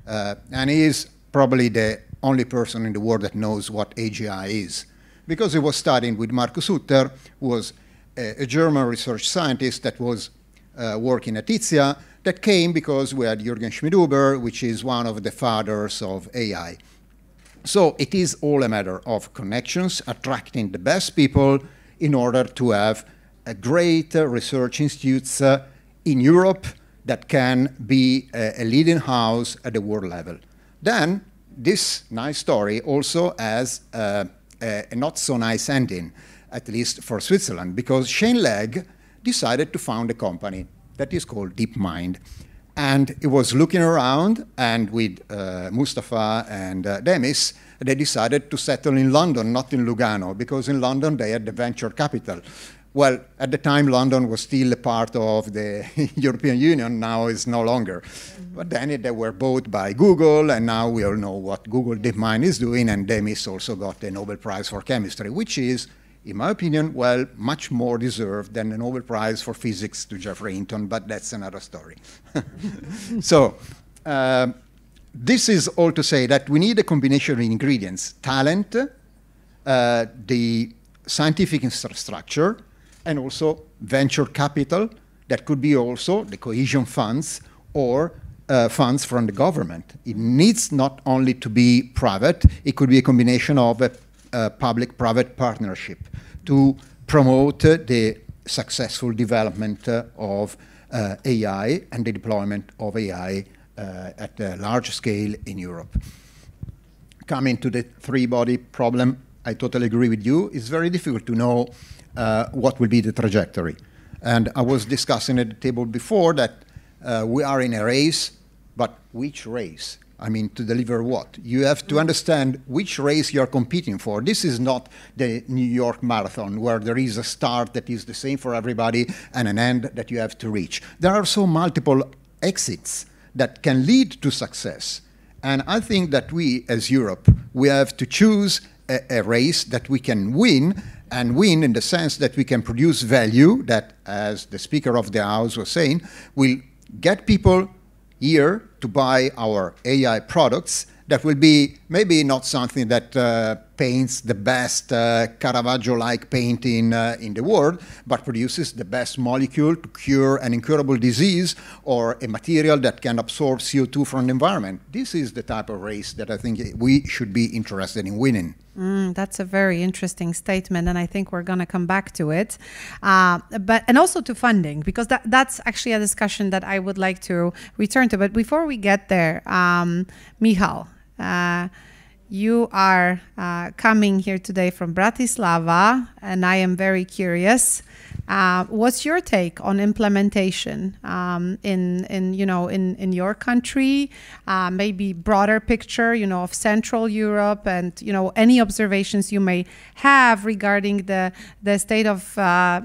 And he is probably the only person in the world that knows what AGI is, because he was studying with Markus Sutter, who was a German research scientist that was working at ITZIA, that came because we had Jürgen Schmidhuber, which is one of the fathers of AI. So it is all a matter of connections, attracting the best people in order to have a great research institutes in Europe that can be a leading house at the world level. Then this nice story also has a not so nice ending, at least for Switzerland, because Shane Legg decided to found a company that is called DeepMind. And he was looking around, and with Mustafa and Demis, they decided to settle in London, not in Lugano, because in London they had the venture capital. Well, at the time, London was still a part of the European Union. Now it's no longer. But then they were bought by Google, and now we all know what Google DeepMind is doing, and Demis also got the Nobel Prize for Chemistry, which is, in my opinion, well, much more deserved than the Nobel Prize for Physics to Geoffrey Hinton, but that's another story. So this is all to say that we need a combination of ingredients: talent, the scientific infrastructure, and also venture capital that could be also the cohesion funds or funds from the government. It needs not only to be private, it could be a combination of a public-private partnership to promote the successful development of AI and the deployment of AI at a large scale in Europe. Coming to the three-body problem, I totally agree with you. It's very difficult to know what will be the trajectory. And I was discussing at the table before that we are in a race, but which race? I mean, to deliver what? You have to understand which race you're competing for. This is not the New York Marathon, where there is a start that is the same for everybody and an end that you have to reach. There are so multiple exits that can lead to success. And I think that we, as Europe, we have to choose a race that we can win, and win in the sense that we can produce value that, as the Speaker of the House was saying, will get people here to buy our AI products that will be maybe not something that paints the best Caravaggio-like painting in the world, but produces the best molecule to cure an incurable disease or a material that can absorb CO2 from the environment. This is the type of race that I think we should be interested in winning. That's a very interesting statement, and I think we're going to come back to it. And also to funding, because that's actually a discussion that I would like to return to. But before we get there, Michal, you are coming here today from Bratislava, and I am very curious. What's your take on implementation in your country? Maybe broader picture, of Central Europe, and any observations you may have regarding the state of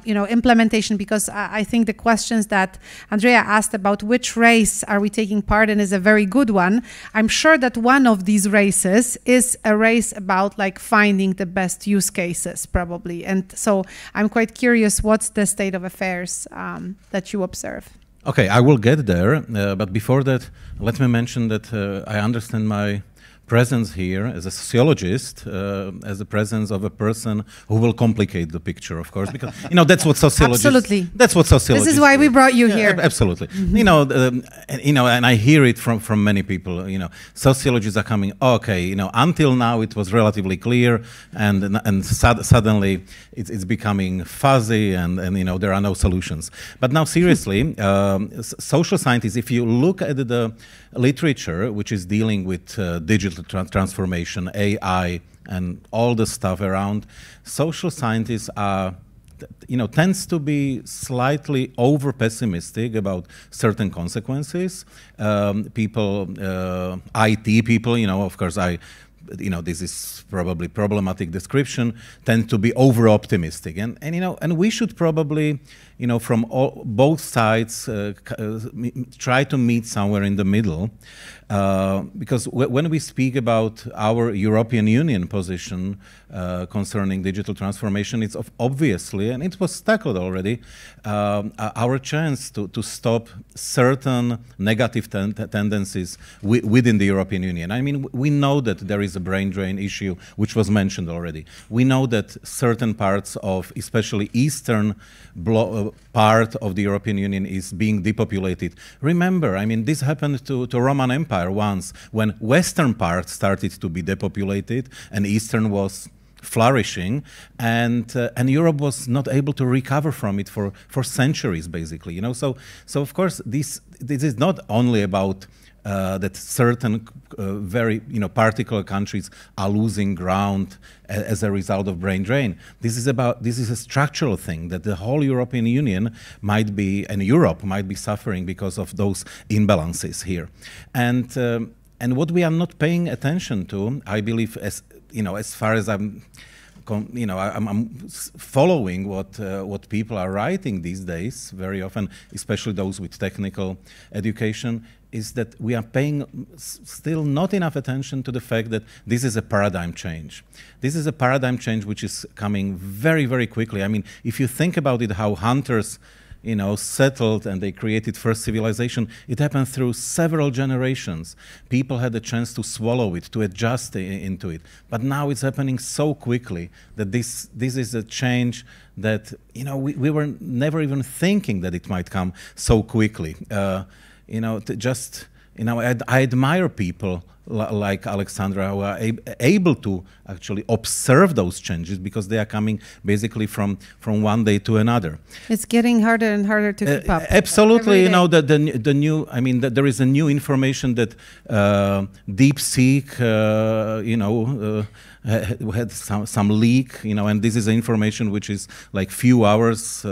implementation. Because I think the questions that Andrea asked about which race are we taking part in is a very good one. I'm sure that one of these races is a race about finding the best use cases, probably. And so I'm quite curious, what's the state of affairs that you observe? Okay, I will get there, but before that, let me mention that I understand my presence here as a sociologist, as the presence of a person who will complicate the picture, of course, because that's what sociologists. Absolutely. That's what sociologists. This is why we brought you here. Absolutely. Mm-hmm. And I hear it from many people. Sociologists are coming. Okay, until now it was relatively clear, and suddenly it's becoming fuzzy, and there are no solutions. But now seriously, social scientists, if you look at the literature which is dealing with digital transformation, AI, and all the stuff around, social scientists are, tends to be slightly over pessimistic about certain consequences. IT people, of course, this is probably problematic description, tend to be over optimistic, and we should probably, from both sides, try to meet somewhere in the middle, because when we speak about our European Union position concerning digital transformation, it's obviously, and it was tackled already, our chance to stop certain negative tendencies within the European Union. I mean, we know that there is a brain drain issue, which was mentioned already. We know that certain parts of, especially Eastern part of the European Union is being depopulated. Remember, I mean, this happened to Roman Empire once, when western part started to be depopulated and eastern was flourishing, and Europe was not able to recover from it for centuries, basically. You know, so of course this is not only about that certain very particular countries are losing ground as a result of brain drain. This is a structural thing that the whole European Union might be, and Europe might be suffering because of those imbalances here, and what we are not paying attention to, I believe, as far as I'm following what people are writing these days, very often, especially those with technical education, is that we are paying still not enough attention to the fact that this is a paradigm change. This is a paradigm change which is coming very, very quickly. I mean, if you think about it, how hunters settled and they created first civilization, it happened through several generations. People had a chance to swallow it, to adjust into it. But now it's happening so quickly that this is a change that, we were never even thinking that it might come so quickly. I admire people like Alexandra who are able to actually observe those changes, because they are coming basically from one day to another. It's getting harder and harder to keep up. Absolutely, the new. I mean, there is a new information that DeepSeek, had some leak, and this is information which is like few hours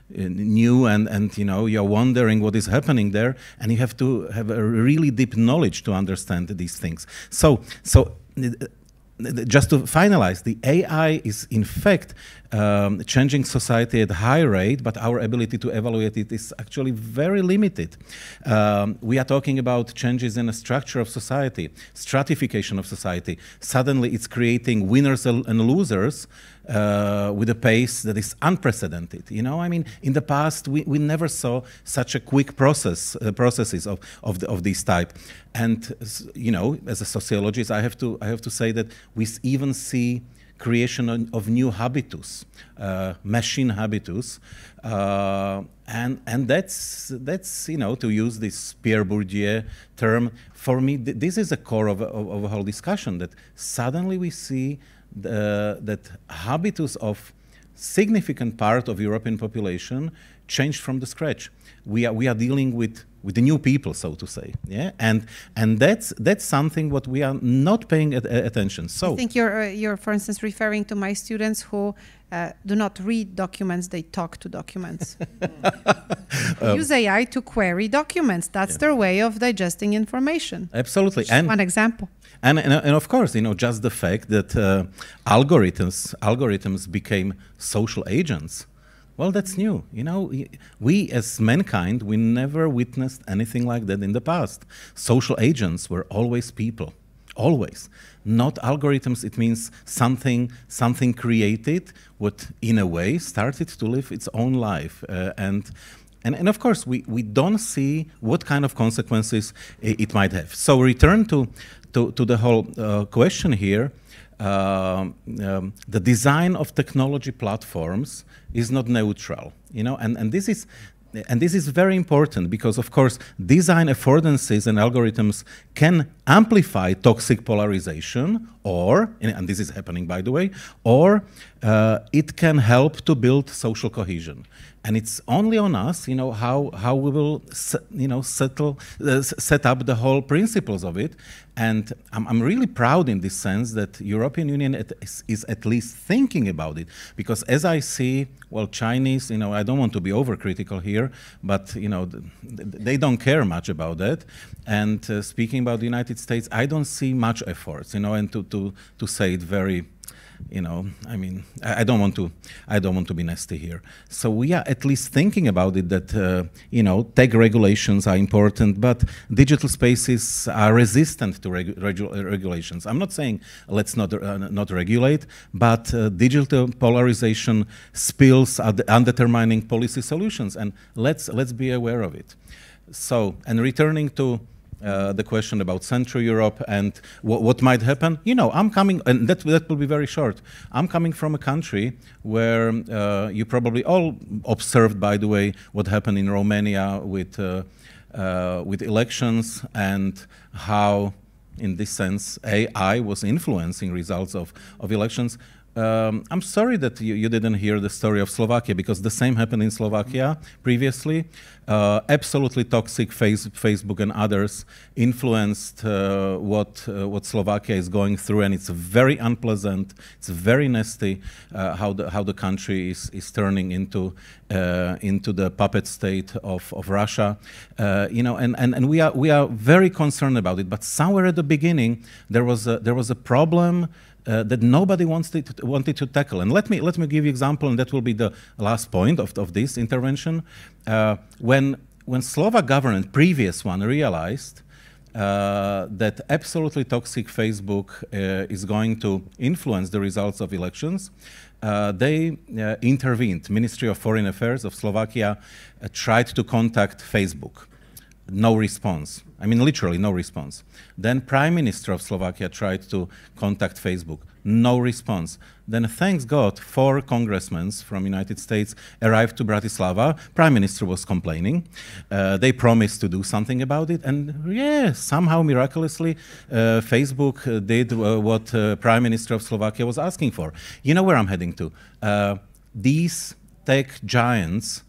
new, and you're wondering what is happening there, and you have to have a really deep knowledge to understand these things. So just to finalize, the AI is in fact changing society at a high rate, but our ability to evaluate it is actually very limited. We are talking about changes in the structure of society, stratification of society. Suddenly it's creating winners and losers with a pace that is unprecedented. I mean, in the past we never saw such a quick processes of this type. And as a sociologist, I have to say that we even see creation of new habitus, machine habitus, and that's to use this Pierre Bourdieu term, for me this is the core of a whole discussion, that suddenly we see that habitus of significant part of European population changed from the scratch. We are dealing with the new people, so to say, yeah, and that's something what we are not paying attention. So I think you're for instance referring to my students who do not read documents; they talk to documents. Use AI to query documents. That's their way of digesting information. Absolutely, and one example. And of course, just the fact that algorithms became social agents. Well, that's new. We as mankind, we never witnessed anything like that in the past. Social agents were always people, always. Not algorithms. It means something created, what in a way started to live its own life. And of course, we don't see what kind of consequences it might have. So return to the whole question here. The design of technology platforms is not neutral, and this is very important, because of course design affordances and algorithms can amplify toxic polarization, or, and this is happening by the way, or it can help to build social cohesion. And it's only on us, how we will, set up the whole principles of it. And I'm really proud in this sense that European Union is at least thinking about it, because as I see, well, Chinese, I don't want to be overcritical here, but they don't care much about that. And speaking about the United States, I don't see much efforts, and to say it very. I mean, I don't want to be nasty here. So we are at least thinking about it, that tech regulations are important, but digital spaces are resistant to regulations. I'm not saying let's not regulate, but digital polarization spills are undetermining policy solutions, and let's be aware of it. So, and returning to the question about Central Europe and what might happen. You know, I'm coming, and that will be very short. I'm coming from a country where you probably all observed, by the way, what happened in Romania with elections and how, in this sense, AI was influencing results of elections. I'm sorry that you didn't hear the story of Slovakia, because the same happened in Slovakia previously. Absolutely toxic Facebook and others influenced what Slovakia is going through, and it's very unpleasant. It's very nasty how the country is turning into the puppet state of Russia. You know, and we are very concerned about it. But somewhere at the beginning there was a problem that nobody wanted to tackle. And let me give you an example, and that will be the last point of this intervention. When Slovak government, previous one, realized that absolutely toxic Facebook is going to influence the results of elections, they intervened. Ministry of Foreign Affairs of Slovakia tried to contact Facebook. No response. I mean, literally no response. Then Prime Minister of Slovakia tried to contact Facebook. No response. Then, thanks God, 4 congressmen from United States arrived to Bratislava. Prime Minister was complaining. They promised to do something about it. And yeah, somehow, miraculously, Facebook did what Prime Minister of Slovakia was asking for. You know where I'm heading to. These tech giants,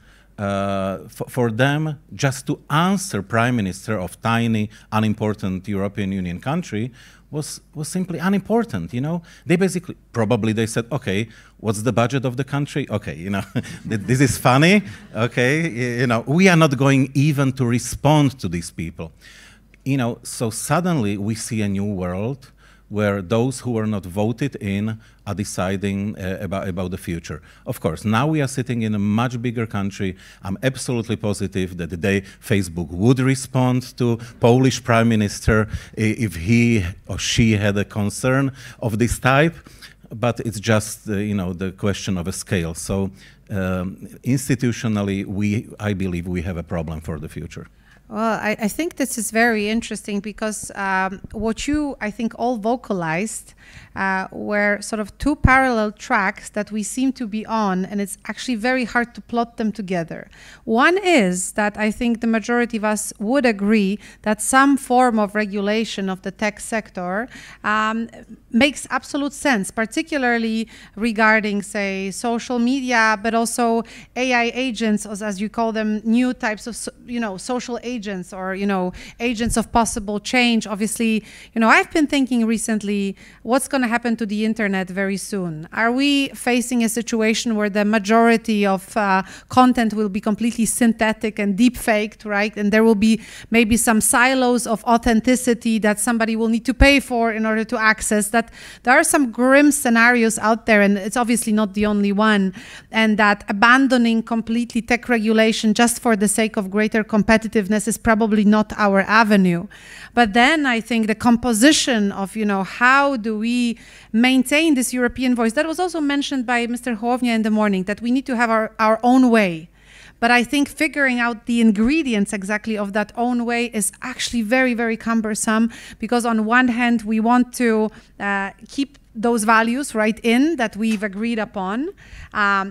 for them, just to answer Prime Minister of tiny, unimportant European Union country was simply unimportant, you know? They basically, probably they said, okay, what's the budget of the country? Okay, you know, this is funny, okay, you know, we are not going even to respond to these people. You know, so suddenly we see a new world where those who were not voted in are deciding about the future. Of course, now we are sitting in a much bigger country. I'm absolutely positive that the day Facebook would respond to Polish Prime Minister if he or she had a concern of this type, but it's just you know, the question of a scale. So institutionally, I believe we have a problem for the future. Well, I think this is very interesting because what you, I think, all vocalized were sort of 2 parallel tracks that we seem to be on, and it's actually very hard to plot them together. One is that I think the majority of us would agree that some form of regulation of the tech sector makes absolute sense, particularly regarding, say, social media, but also AI agents, as you call them, new types of, you know, social agents, or, you know, agents of possible change. Obviously, you know, I've been thinking recently, what's going to happen to the internet very soon? Are we facing a situation where the majority of content will be completely synthetic and deep-faked, right? And there will be maybe some silos of authenticity that somebody will need to pay for in order to access. That there are some grim scenarios out there, and it's obviously not the only one, and that abandoning completely tech regulation just for the sake of greater competitiveness is probably not our avenue. But then I think the composition of, you know, how do we maintain this European voice, that was also mentioned by Mr. Hołownia in the morning, that we need to have our own way. But I think figuring out the ingredients exactly of that own way is actually very, very cumbersome, because on one hand, we want to keep those values right in that we've agreed upon.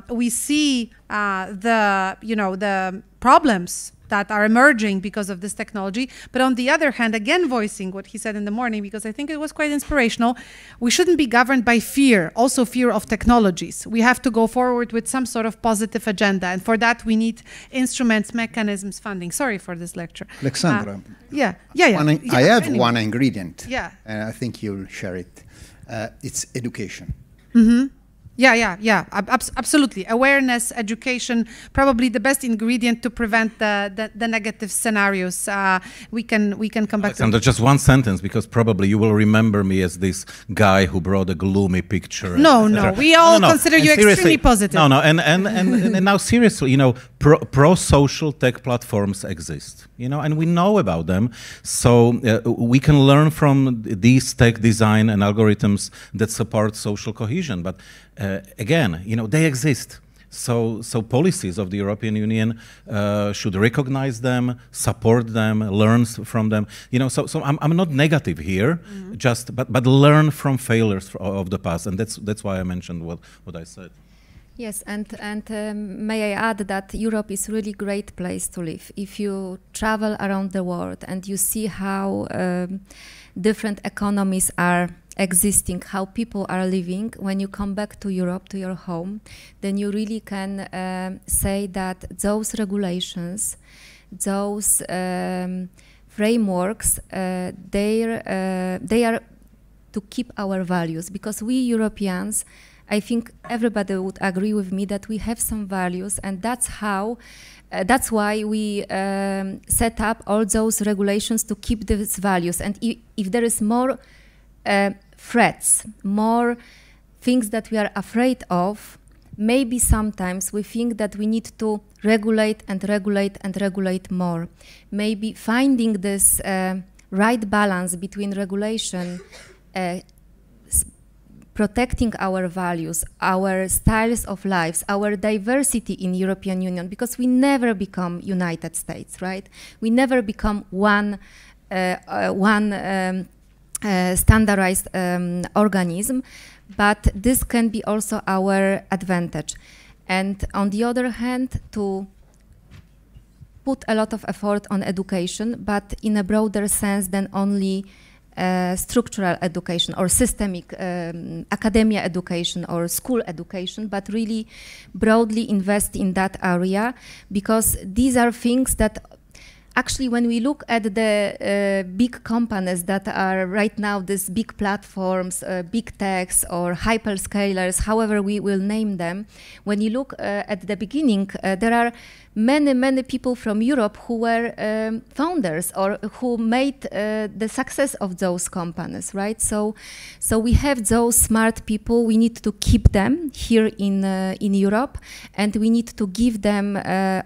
We see the problems that are emerging because of this technology. But on the other hand, again, voicing what he said in the morning, because I think it was quite inspirational, we shouldn't be governed by fear, also fear of technologies. We have to go forward with some sort of positive agenda. And for that, we need instruments, mechanisms, funding. Sorry for this lecture. Alexandra. I have one ingredient. Yeah. And I think you'll share it. It's education. Mm-hmm. Absolutely. Awareness, education, probably the best ingredient to prevent the negative scenarios. We can come back Alexander, just one sentence, because probably you will remember me as this guy who brought a gloomy picture. No, we all consider you extremely positive. No, and now seriously, you know, pro-social tech platforms exist, you know, and we know about them. So we can learn from these tech design and algorithms that support social cohesion. But again, you know, they exist. So policies of the European Union should recognize them, support them, learn from them. You know, so I'm not negative here, just but learn from failures of the past, and that's why I mentioned what I said. Yes, and may I add that Europe is really great place to live. If you travel around the world and you see how different economies are existing, how people are living, when you come back to Europe, to your home, then you really can say that those regulations, those frameworks, they are to keep our values, because we Europeans, I think everybody would agree with me that we have some values, and that's why we set up all those regulations to keep these values. And if there is more threats, more things that we are afraid of, maybe sometimes we think that we need to regulate and regulate and regulate more. Maybe finding this right balance between regulation, protecting our values, our styles of lives, our diversity in European Union, because we never become United States, right? We never become one standardized organism, but this can be also our advantage. And on the other hand, to put a lot of effort on education, but in a broader sense than only structural education or systemic academia education or school education, but really broadly invest in that area, because these are things that actually, when we look at the big companies that are right now, these big platforms, big techs or hyperscalers, however we will name them, when you look at the beginning, there are many people from Europe who were founders or who made the success of those companies, right? So we have those smart people. We need to keep them here in Europe, and we need to give them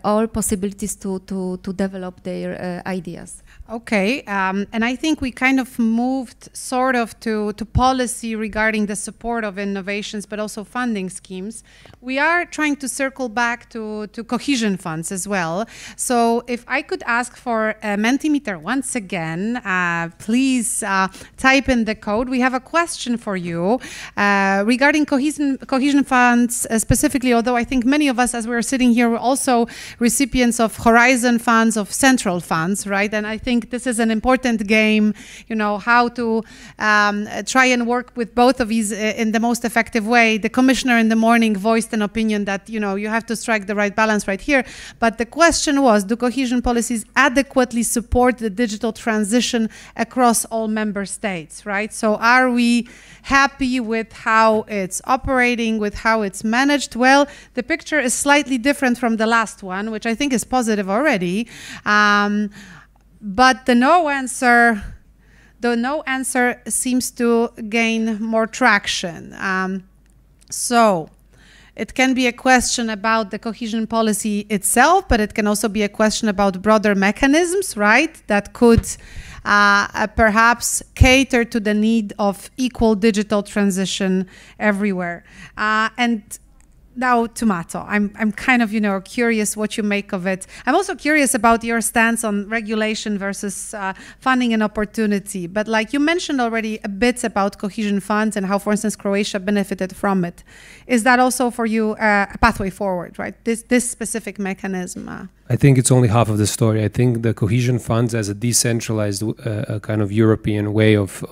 all possibilities to develop their ideas. Okay, and I think we kind of moved sort of to policy regarding the support of innovations, but also funding schemes. We are trying to circle back to cohesion funds as well. So if I could ask for a Mentimeter once again, please type in the code. We have a question for you regarding cohesion funds specifically, although I think many of us, as we're sitting here, were also recipients of Horizon funds, of central funds, right? And I think this is an important game, you know, how to try and work with both of these in the most effective way. The commissioner in the morning voiced an opinion that, you know, you have to strike the right balance right here. But the question was, do cohesion policies adequately support the digital transition across all member states, right? So are we happy with how it's operating, with how it's managed? Well, the picture is slightly different from the last one, which I think is positive already. But the no answer seems to gain more traction. So it can be a question about the cohesion policy itself, but it can also be a question about broader mechanisms, right, that could perhaps cater to the need of equal digital transition everywhere. And now, Tomato, I'm kind of, you know, curious what you make of it. I'm also curious about your stance on regulation versus funding and opportunity. But like you mentioned already a bit about cohesion funds and how, for instance, Croatia benefited from it. Is that also for you a pathway forward, right? This specific mechanism? I think it's only half of the story. I think the cohesion funds as a decentralized kind of European way of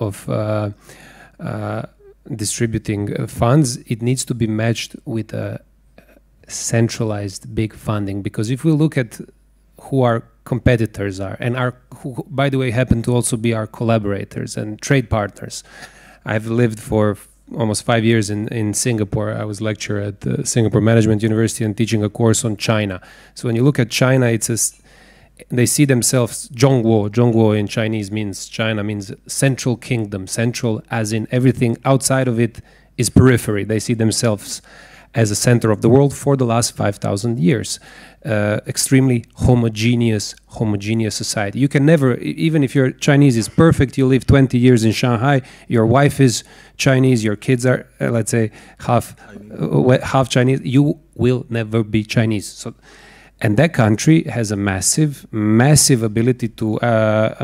distributing funds, it needs to be matched with a centralized big funding, because if we look at who our competitors are, and who by the way happen to also be our collaborators and trade partners. I've lived for almost 5 years in Singapore. I was lecturer at the Singapore Management University and teaching a course on China. So when you look at China, they see themselves, Zhongguo in Chinese means, China means central kingdom, central as in everything outside of it is periphery. They see themselves as a center of the world for the last 5,000 years. Extremely homogeneous society. You can never, even if your Chinese is perfect, you live 20 years in Shanghai, your wife is Chinese, your kids are, let's say, half Chinese, you will never be Chinese. So, and that country has a massive ability to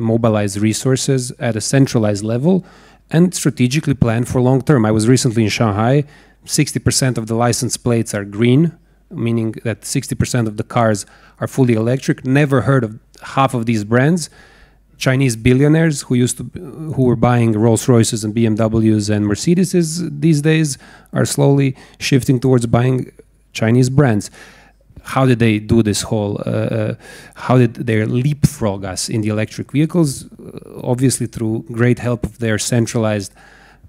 mobilize resources at a centralized level and strategically plan for long term. I was recently in Shanghai. 60% of the license plates are green, meaning that 60% of the cars are fully electric. Never heard of half of these brands. Chinese billionaires who were buying Rolls Royces and BMWs and Mercedeses these days are slowly shifting towards buying Chinese brands. How did they do this whole, how did they leapfrog us in the electric vehicles? Obviously through great help of their centralized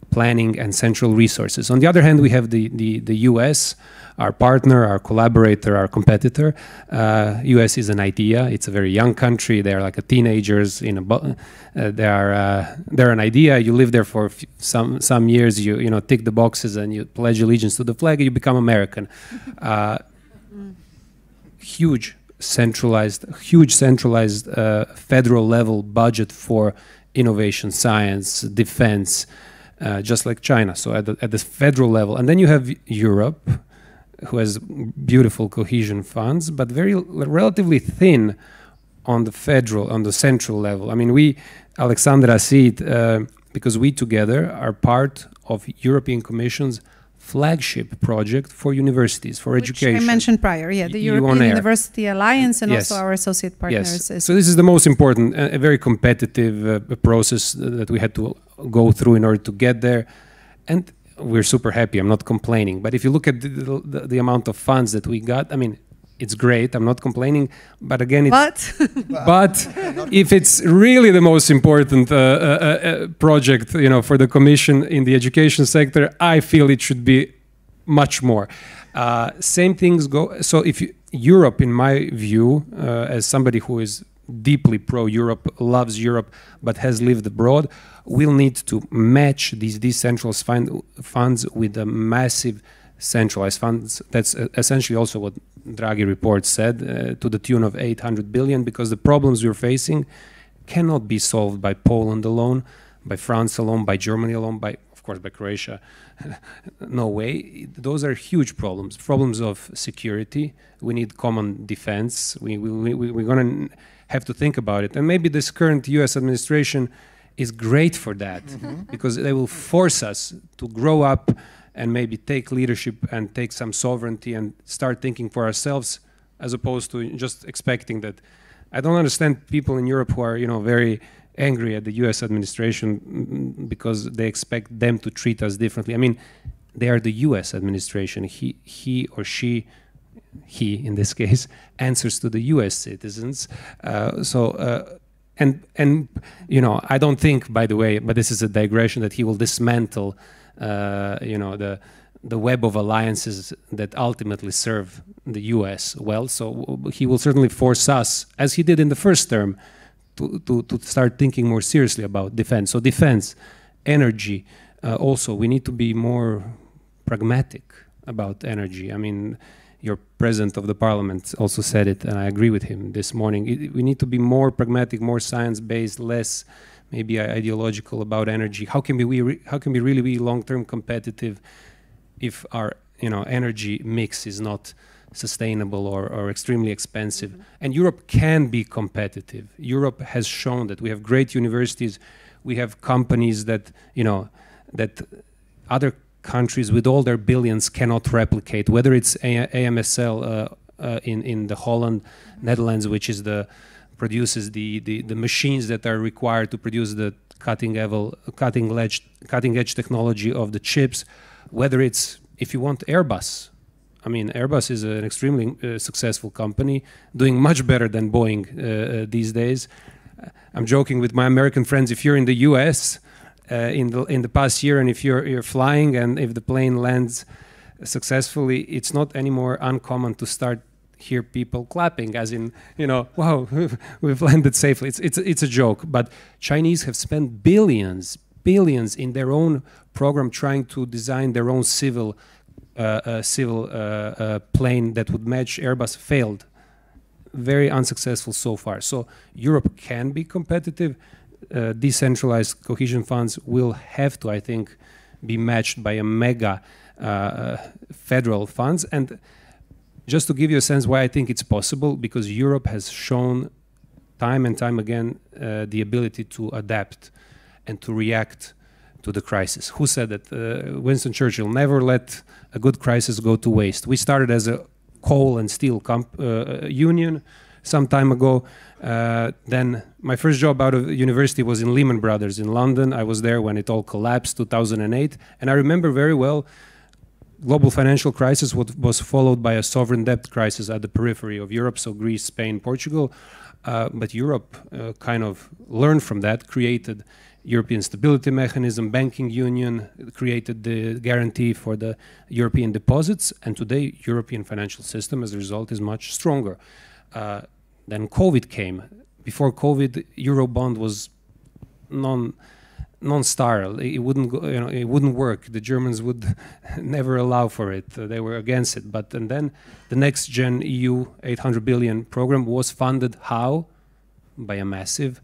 planning and central resources. On the other hand, we have the US, our partner, our collaborator, our competitor. US is an idea. It's a very young country. They're like a teenagers. They're an idea. You live there for some years. You tick the boxes and you pledge allegiance to the flag. And you become American. Huge centralized federal level budget for innovation, science, defense, just like China. So at the federal level, and then you have Europe, who has beautiful cohesion funds, but relatively thin on the central level. I mean, we, Alexandra, see it because we together are part of European Commission's flagship project for universities, for education. Which I mentioned prior, the European University Alliance and yes. also our associate partners. Yes. So this is the most important, a very competitive process that we had to go through in order to get there. And we're super happy, I'm not complaining. But if you look at the amount of funds that we got, I mean, it's great, I'm not complaining, but again, but if it's really the most important project, for the Commission in the education sector, I feel it should be much more. Same things go. So Europe, in my view, as somebody who is deeply pro-Europe, loves Europe, but has lived abroad, will need to match these decentralized funds with the massive centralized funds. That's essentially also what Draghi report said, to the tune of 800 billion, because the problems we're facing cannot be solved by Poland alone, by France alone, by Germany alone, of course by Croatia. No way. Those are huge problems of security. We need common defense. We're going to have to think about it. And maybe this current US administration is great for that, because they will force us to grow up and maybe take leadership and take some sovereignty and start thinking for ourselves, as opposed to just expecting that. I don't understand people in Europe who are, very angry at the US administration because they expect them to treat us differently. I mean, they are the US administration. He or she in this case, answers to the US citizens. And I don't think, by the way, but this is a digression, that he will dismantle the web of alliances that ultimately serve the US well. So he will certainly force us, as he did in the first term, to start thinking more seriously about defense. So defense, energy, also we need to be more pragmatic about energy. I mean, your president of the parliament also said it, and I agree with him this morning. We need to be more pragmatic, more science-based, less maybe ideological about energy. How can we really be long-term competitive if our energy mix is not sustainable or extremely expensive? And Europe can be competitive. Europe has shown that we have great universities, we have companies that that other countries with all their billions cannot replicate. Whether it's AMSL in the Holland, Netherlands, which is produces the machines that are required to produce the cutting edge technology of the chips. Whether it's, if you want, Airbus. I mean, Airbus is an extremely successful company, doing much better than Boeing these days. I'm joking with my American friends. If you're in the U.S. In the past year, and if you're flying, and if the plane lands successfully, it's not anymore uncommon to hear people clapping, as in, wow, we've landed safely. It's a joke, but Chinese have spent billions in their own program trying to design their own civil civil plane that would match Airbus failed. Very unsuccessful so far. So Europe can be competitive. Decentralized cohesion funds will have to, I think, be matched by a mega federal funds. And just to give you a sense why I think it's possible, because Europe has shown time and time again the ability to adapt and to react to the crisis. Who said that? Winston Churchill, never let a good crisis go to waste. We started as a coal and steel union some time ago. Then my first job out of university was in Lehman Brothers in London. I was there when it all collapsed, 2008. And I remember very well, global financial crisis was followed by a sovereign debt crisis at the periphery of Europe, so Greece, Spain, Portugal. But Europe kind of learned from that, created European Stability Mechanism, Banking Union, created the guarantee for the European deposits, and today European financial system as a result is much stronger. Then COVID came. Before COVID, Eurobond was non-starter. It wouldn't go, it wouldn't work. The Germans would never allow for it. They were against it. And then the next gen EU 800 billion program was funded how? By a massive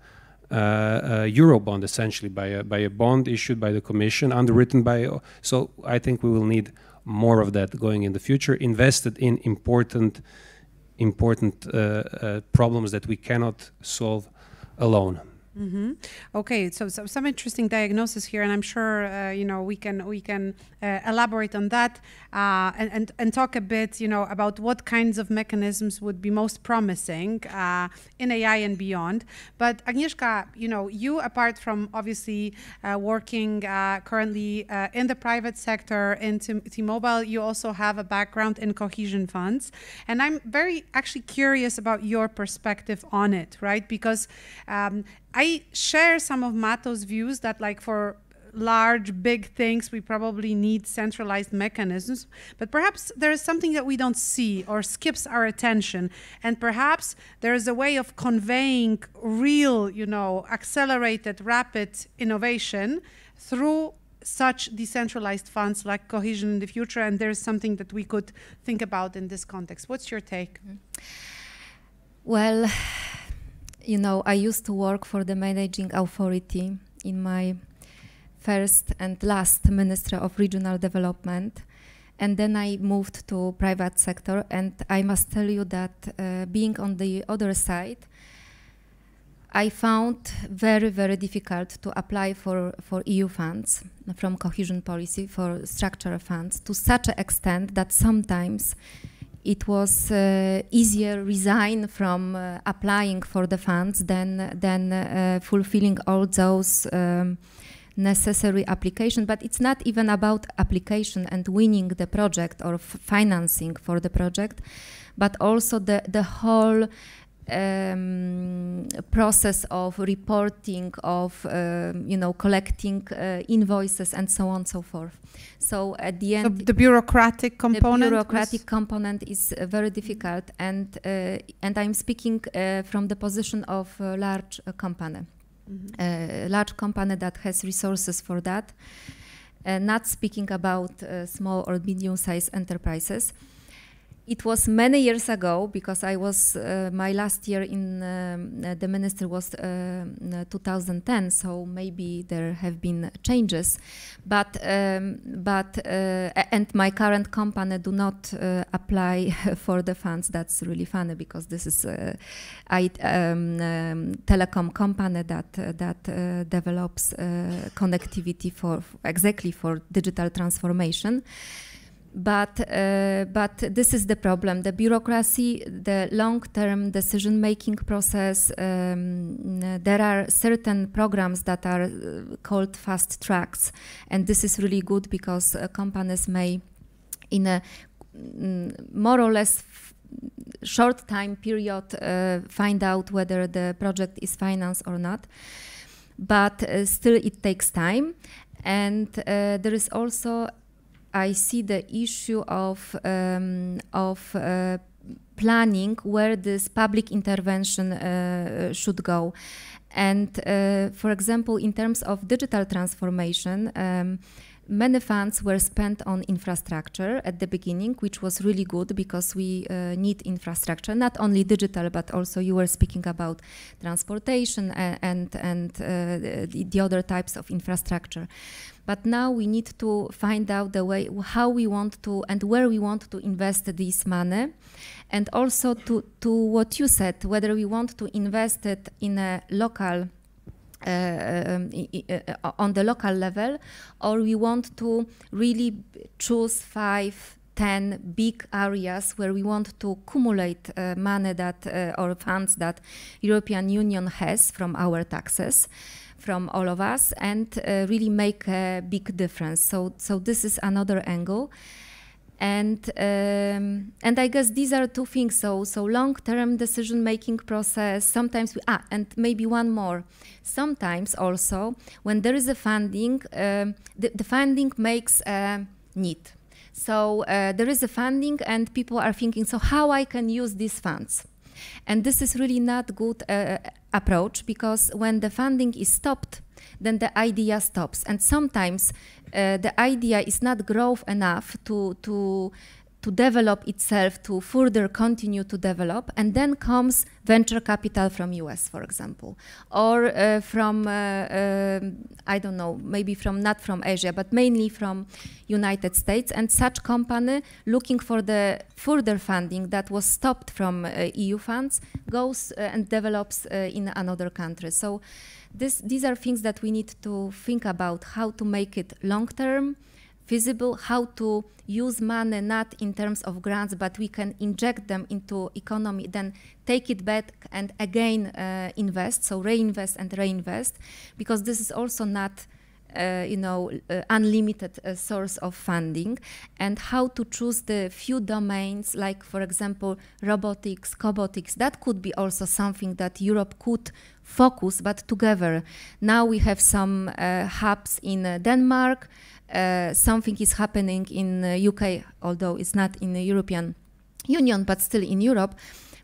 Eurobond, essentially, by a bond issued by the Commission, underwritten by. So I think we will need more of that going in the future, invested in important problems that we cannot solve alone. Mm-hmm. Okay, so some interesting diagnosis here, and I'm sure we can elaborate on that and talk a bit about what kinds of mechanisms would be most promising in AI and beyond. But Agnieszka, you apart from obviously working currently in the private sector in T-Mobile, you also have a background in cohesion funds, and I'm very actually curious about your perspective on it, right? Because I share some of Mato's views that, like, for large, big things, we probably need centralized mechanisms, but perhaps there is something that we don't see or skips our attention, and perhaps there is a way of conveying real, accelerated, rapid innovation through such decentralized funds like cohesion in the future, and there's something that we could think about in this context. What's your take? Well, I used to work for the managing authority in my first and last Ministry of Regional Development, and then I moved to private sector, and I must tell you that being on the other side, I found very, very difficult to apply for EU funds from cohesion policy, for structural funds, to such an extent that sometimes it was easier resign from applying for the funds than fulfilling all those necessary application. But it's not even about application and winning the project or financing for the project, but also the whole process of reporting, of collecting invoices and so on and so forth. So at the end, so the bureaucratic component. The bureaucratic component is very difficult, and I'm speaking from the position of a large company, large company that has resources for that. Not speaking about small or medium-sized enterprises. It was many years ago, because I was my last year in the ministry was 2010, so maybe there have been changes, but and my current company do not apply for the funds. That's really funny, because this is telecom company that develops connectivity exactly for digital transformation. But this is the problem: the bureaucracy, the long-term decision-making process. There are certain programs that are called fast tracks, and this is really good because companies may, in a more or less short time period, find out whether the project is financed or not. But still, it takes time, and there is also, I see the issue of planning where this public intervention should go. And for example, in terms of digital transformation, many funds were spent on infrastructure at the beginning, which was really good because we need infrastructure, not only digital, but also you were speaking about transportation and the other types of infrastructure. But now we need to find out the way how we want to and where we want to invest this money, and also to what you said, whether we want to invest it in a local on the local level, or we want to really choose 5, 10 big areas where we want to accumulate money that or funds that European Union has from our taxes, from all of us, and really make a big difference. So this is another angle. And I guess these are two things. So long-term decision-making process. Sometimes and maybe one more. Sometimes also when there is a funding, the funding makes a need. So there is a funding, and people are thinking, so how I can use these funds? And this is really not good approach, because when the funding is stopped, then the idea stops. And sometimes the idea is not growth enough to develop itself, to further continue to develop. And then comes venture capital from US, for example, or from, I don't know, maybe not from Asia, but mainly from United States. And such company looking for the further funding that was stopped from EU funds goes and develops in another country. So these are things that we need to think about, how to make it long-term, feasible, how to use money not in terms of grants, but we can inject them into economy, then take it back and again invest, so reinvest and reinvest, because this is also not unlimited source of funding, and how to choose the few domains, like for example robotics, cobotics. That could be also something that Europe could focus, but together. Now we have some hubs in Denmark. Something is happening in UK, although it's not in the European Union, but still in Europe.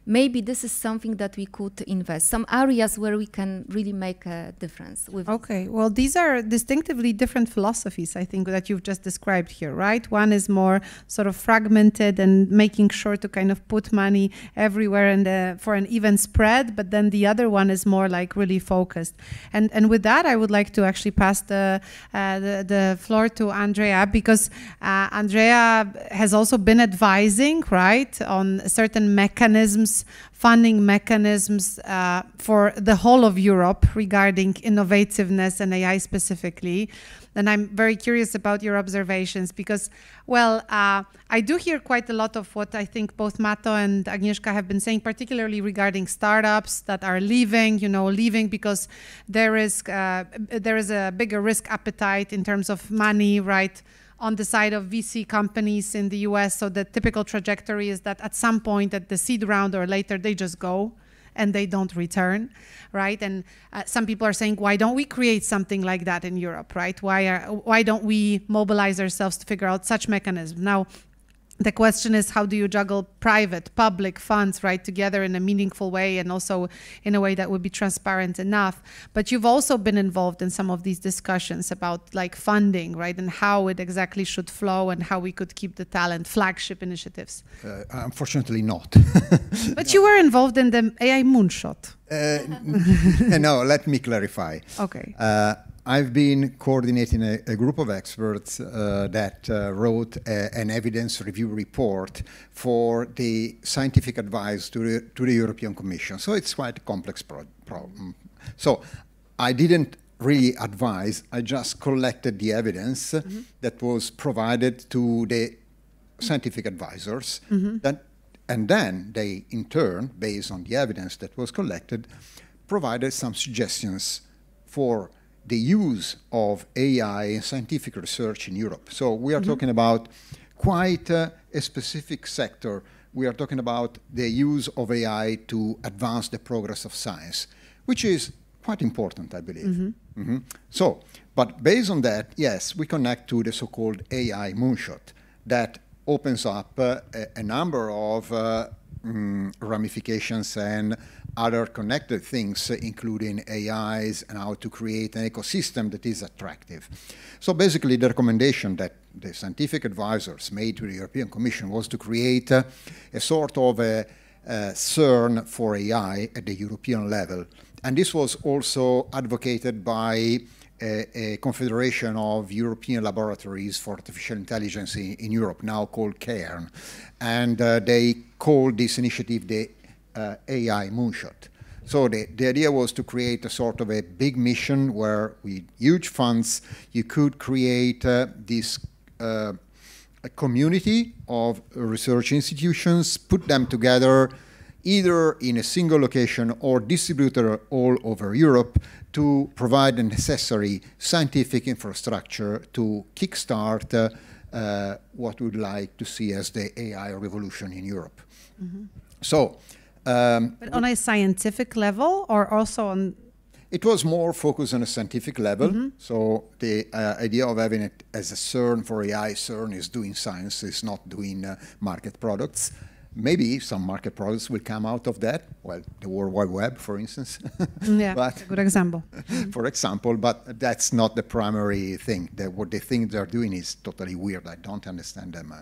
Maybe this is something that we could invest, some areas where we can really make a difference. Okay, well, these are distinctively different philosophies, I think, that you've just described here, right? One is more sort of fragmented and making sure to kind of put money everywhere and for an even spread, but then the other one is more like really focused. And with that, I would like to actually pass the floor to Andrea, because Andrea has also been advising, right, on certain mechanisms, funding mechanisms for the whole of Europe regarding innovativeness and AI specifically. And I'm very curious about your observations because, well, I do hear quite a lot of what I think both Mato and Agnieszka have been saying, particularly regarding startups that are leaving because there is a bigger risk appetite in terms of money, right, on the side of VC companies in the US. So the typical trajectory is that at some point at the seed round or later, they just go and they don't return, right? And some people are saying, why don't we create something like that in Europe, right? Why don't we mobilize ourselves to figure out such mechanisms? Now, the question is, how do you juggle private, public funds, right, together in a meaningful way and also in a way that would be transparent enough? But you've also been involved in some of these discussions about like funding, right, and how it exactly should flow and how we could keep the talent, flagship initiatives. Unfortunately not. But you were involved in the AI moonshot. No, let me clarify. Okay. I've been coordinating a group of experts that wrote an evidence review report for the scientific advice to the European Commission. So it's quite a complex problem. So I didn't really advise, I just collected the evidence that was provided to the scientific advisors, and then they, in turn, based on the evidence that was collected, provided some suggestions for the use of AI in scientific research in Europe. So we are talking about quite a specific sector. We are talking about the use of AI to advance the progress of science, which is quite important, I believe. So, but based on that, yes, we connect to the so-called AI moonshot that opens up a number of ramifications and other connected things, including AIs, and how to create an ecosystem that is attractive. So basically, the recommendation that the scientific advisors made to the European Commission was to create a sort of a CERN for AI at the European level. And this was also advocated by a confederation of European laboratories for artificial intelligence in Europe, now called CAIRN. And they called this initiative the AI Moonshot. So the idea was to create a sort of a big mission where with huge funds you could create this a community of research institutions, put them together either in a single location or distributed all over Europe to provide the necessary scientific infrastructure to kickstart what we'd like to see as the AI revolution in Europe. Mm-hmm. So, but on a scientific level, or also on? It was more focused on a scientific level. Mm-hmm. So the idea of having it as a CERN for AI, CERN is doing science, is not doing market products. Maybe some market products will come out of that. Well, the World Wide Web, for instance. Yeah, but, a good example. For example, but that's not the primary thing. What they think they're doing is totally weird. I don't understand them.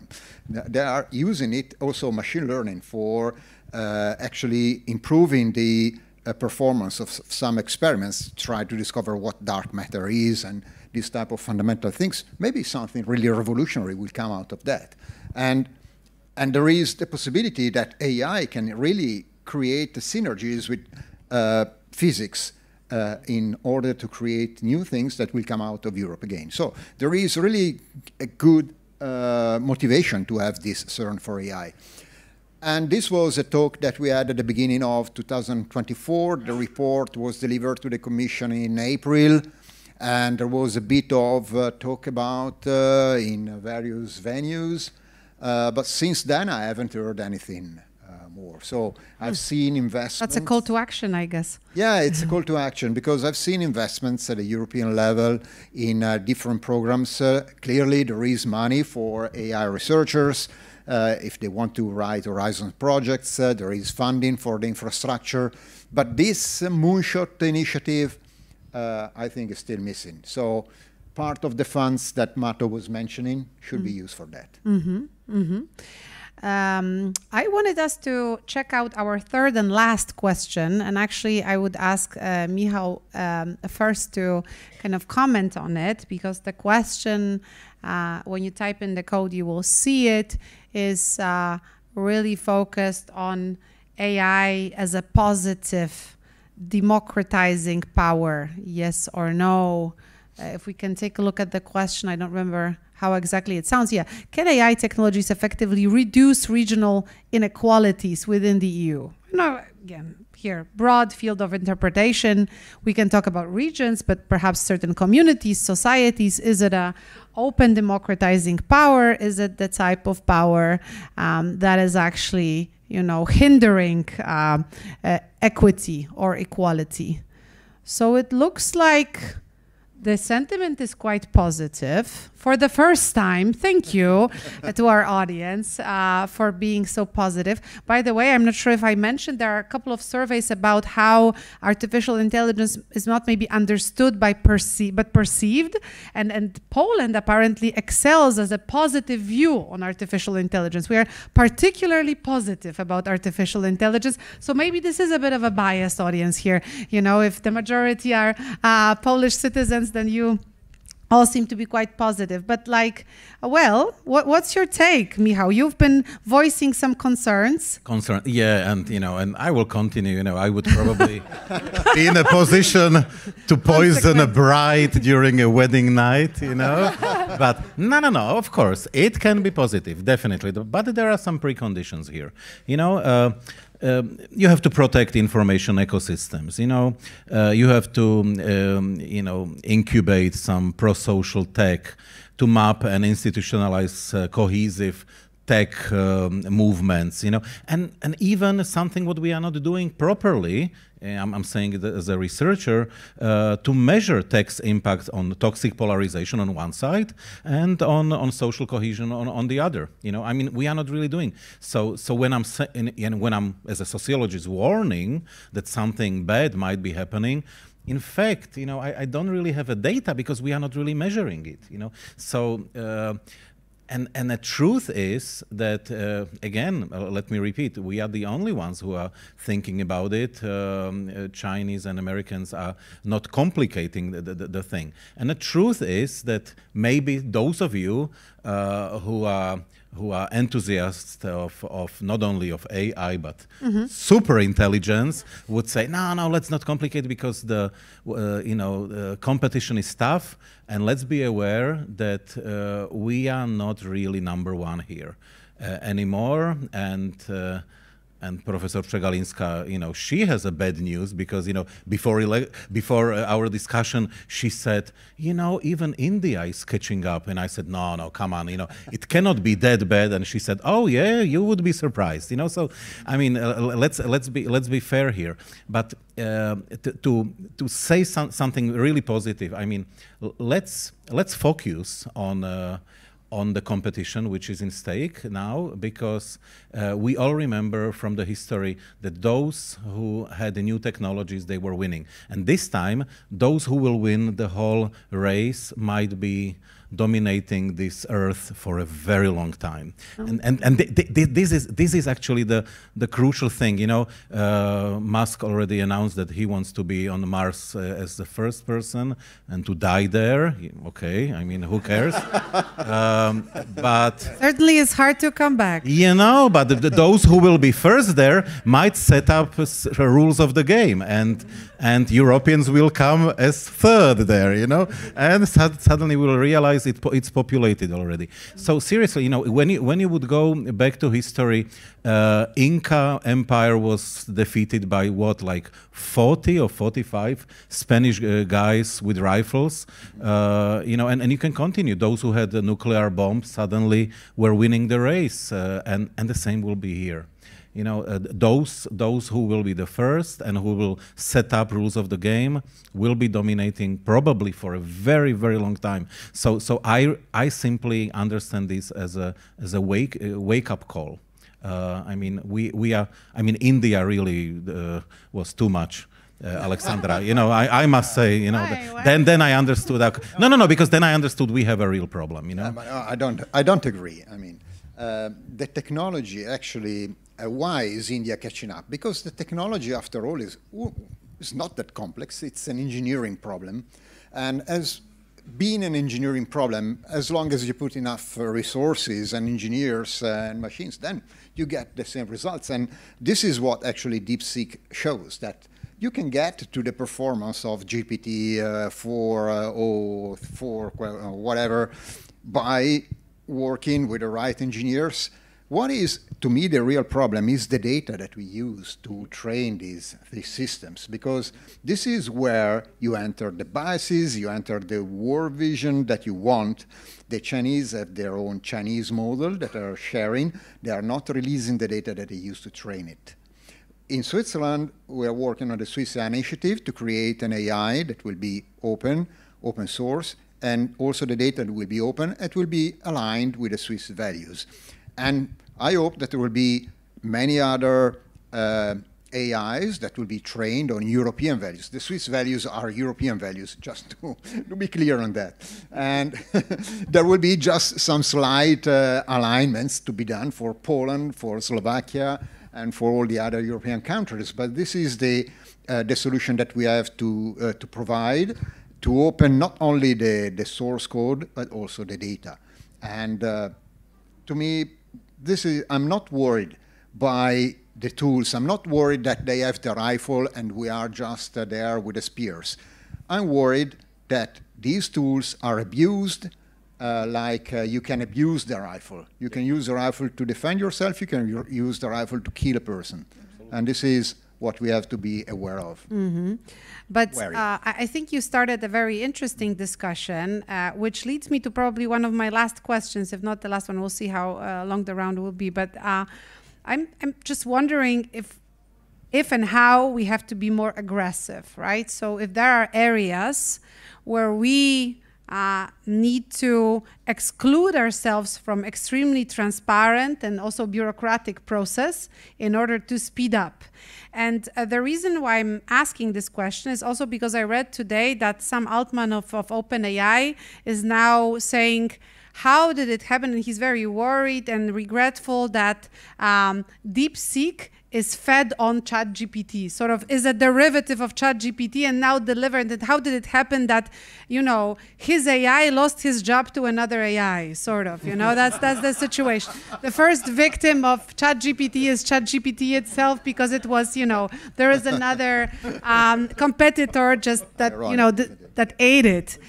They are using it, also machine learning, for actually improving the performance of some experiments, try to discover what dark matter is and these type of fundamental things. Maybe something really revolutionary will come out of that. And there is the possibility that AI can really create synergies with physics in order to create new things that will come out of Europe again. So there is really a good motivation to have this CERN for AI. And this was a talk that we had at the beginning of 2024. The report was delivered to the Commission in April, and there was a bit of talk about in various venues. But since then, I haven't heard anything more. So I've seen investments. That's a call to action, I guess. Yeah, it's a call to action, because I've seen investments at a European level in different programs. Clearly, there is money for AI researchers. If they want to write Horizon projects, there is funding for the infrastructure. But this Moonshot initiative, I think, is still missing. So part of the funds that Mato was mentioning should be used for that. Mm-hmm. Mm-hmm. I wanted us to check out our third and last question. And actually, I would ask Michał first to kind of comment on it, because the question, when you type in the code, you will see it, is really focused on AI as a positive, democratizing power, yes or no. If we can take a look at the question, I don't remember how exactly it sounds. Yeah, can AI technologies effectively reduce regional inequalities within the EU? Now, again, here, broad field of interpretation. We can talk about regions, but perhaps certain communities, societies. Is it a open democratizing power? Is it the type of power that is actually, you know, hindering equity or equality? So it looks like the sentiment is quite positive. For the first time, thank you to our audience for being so positive. By the way, I'm not sure if I mentioned, there are a couple of surveys about how artificial intelligence is not maybe understood by but perceived. And Poland apparently excels as a positive view on artificial intelligence. We are particularly positive about artificial intelligence. So maybe this is a bit of a biased audience here. You know, if the majority are Polish citizens, then you all seem to be quite positive. But like, well, what's your take, Michał? You've been voicing some concerns. Yeah, and you know, and I will continue. You know, I would probably be in a position to poison a bride during a wedding night. You know, but no. Of course, it can be positive, definitely. But there are some preconditions here. You know. You have to protect information ecosystems. You know, you have to, you know, incubate some pro-social tech to map and institutionalize cohesive tech movements, you know, and even something what we are not doing properly. I'm saying it as a researcher, to measure tech's impact on toxic polarization on one side and on social cohesion on the other. You know, I mean, we are not really doing. So when I'm as a sociologist warning that something bad might be happening, in fact, you know, I don't really have a data because we are not really measuring it. You know, so. And the truth is that, again, let me repeat, we are the only ones who are thinking about it. Chinese and Americans are not complicating the thing. And the truth is that maybe those of you who are enthusiasts of not only of AI but super intelligence would say, no, let's not complicate because the competition is tough, and let's be aware that we are not really number one here anymore. And Professor Przegalinska, you know, she has a bad news because, you know, before our discussion, she said, you know, even India is catching up. And I said, no, come on, you know, it cannot be that bad. And she said, oh yeah, you would be surprised, you know. So, I mean, let's be fair here. But to say something really positive, I mean, let's focus on the competition which is in stake now, because we all remember from the history that those who had the new technologies, they were winning. And this time, those who will win the whole race might be dominating this earth for a very long time. And this is actually the crucial thing. You know, Musk already announced that he wants to be on Mars as the first person and to die there. Okay, I mean, who cares? But certainly it's hard to come back. You know, but those who will be first there might set up rules of the game, and Europeans will come as third there, you know, and suddenly we'll realize it's populated already. So seriously, you know, when you would go back to history, Inca Empire was defeated by what, like 40 or 45 Spanish guys with rifles, you know, and you can continue. Those who had the nuclear bombs suddenly were winning the race, and the same will be here. You know, those who will be the first and who will set up rules of the game will be dominating probably for a very, very long time. So I simply understand this as a wake up call. I mean, we are. I mean, India really was too much. Alexandra, you know, I must say, you know, why? Then I understood. No, because then I understood we have a real problem. You know, I don't agree. I mean, the technology actually. Why is India catching up? Because the technology, after all, is not that complex. It's an engineering problem. And as being an engineering problem, as long as you put enough resources and engineers and machines, then you get the same results. And this is what actually DeepSeek shows, that you can get to the performance of GPT-4 or 4, whatever, by working with the right engineers. What is, to me, the real problem is the data that we use to train these systems, because this is where you enter the biases, you enter the world vision that you want. The Chinese have their own Chinese model that are sharing. They are not releasing the data that they use to train it. In Switzerland, we are working on the Swiss AI initiative to create an AI that will be open source, and also the data will be open. It will be aligned with the Swiss values. And I hope that there will be many other AIs that will be trained on European values. The Swiss values are European values, just to be clear on that. And there will be just some slight alignments to be done for Poland, for Slovakia, and for all the other European countries. But this is the solution that we have to provide, to open not only the source code, but also the data. And to me, I'm not worried by the tools. I'm not worried that they have the rifle and we are just there with the spears. I'm worried that these tools are abused, like you can abuse the rifle. You can use the rifle to defend yourself. You can use the rifle to kill a person. Absolutely. And this is what we have to be aware of. But I think you started a very interesting discussion, which leads me to probably one of my last questions, if not the last one. We'll see how long the round will be. But I'm just wondering if and how we have to be more aggressive, right? So if there are areas where we need to exclude ourselves from extremely transparent and also bureaucratic process in order to speed up. And the reason why I'm asking this question is also because I read today that Sam Altman of OpenAI is now saying, how did it happen? And he's very worried and regretful that DeepSeek is fed on ChatGPT, sort of is a derivative of ChatGPT and now delivered. And how did it happen that, you know, his AI lost his job to another AI, sort of, you know, that's the situation. The first victim of ChatGPT is ChatGPT itself, because it was, you know, there is another competitor just that, you know, that ate it.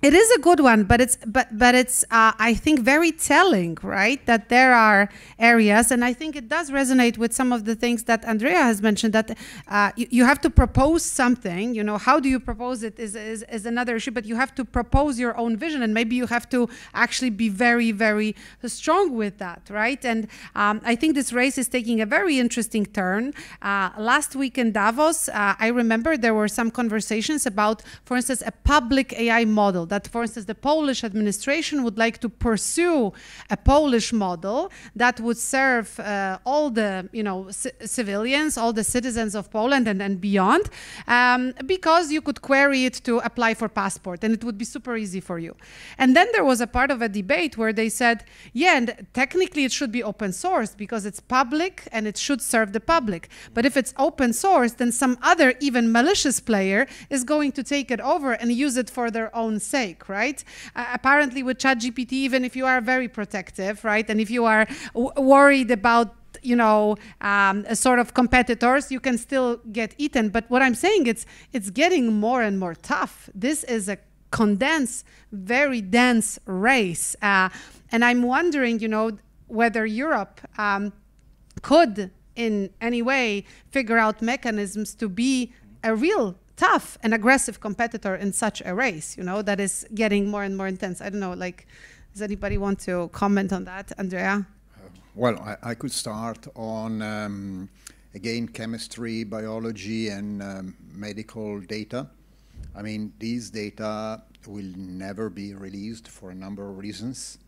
It is a good one, but it's I think very telling, right? That there are areas, and I think it does resonate with some of the things that Andrea has mentioned. That you have to propose something. You know, how do you propose it is another issue. But you have to propose your own vision, and maybe you have to actually be very, very strong with that, right? And I think this race is taking a very interesting turn. Last week in Davos, I remember there were some conversations about, for instance, a public AI model. That, for instance, the Polish administration would like to pursue a Polish model that would serve all the, you know, civilians, all the citizens of Poland and beyond, because you could query it to apply for passport, and it would be super easy for you. And then there was a part of a debate where they said, yeah, and technically it should be open source because it's public and it should serve the public. But if it's open source, then some other, even malicious player is going to take it over and use it for their own sake. Right? Apparently with ChatGPT, even if you are very protective, right, and if you are worried about, you know, sort of competitors, you can still get eaten. But what I'm saying, it's getting more and more tough. This is a condensed, very dense race. And I'm wondering, you know, whether Europe could in any way figure out mechanisms to be a real tough and aggressive competitor in such a race, you know, that is getting more and more intense. I don't know, like, does anybody want to comment on that, Andrea? Well, I could start on, again, chemistry, biology, and medical data. I mean, these data will never be released for a number of reasons.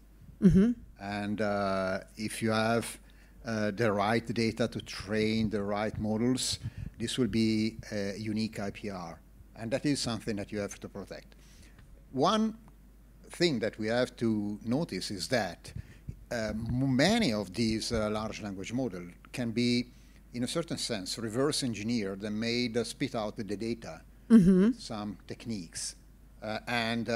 And if you have the right data to train the right models, this will be a unique IPR, and that is something that you have to protect. One thing that we have to notice is that many of these large language models can be, in a certain sense, reverse engineered and made spit out the data, some techniques. And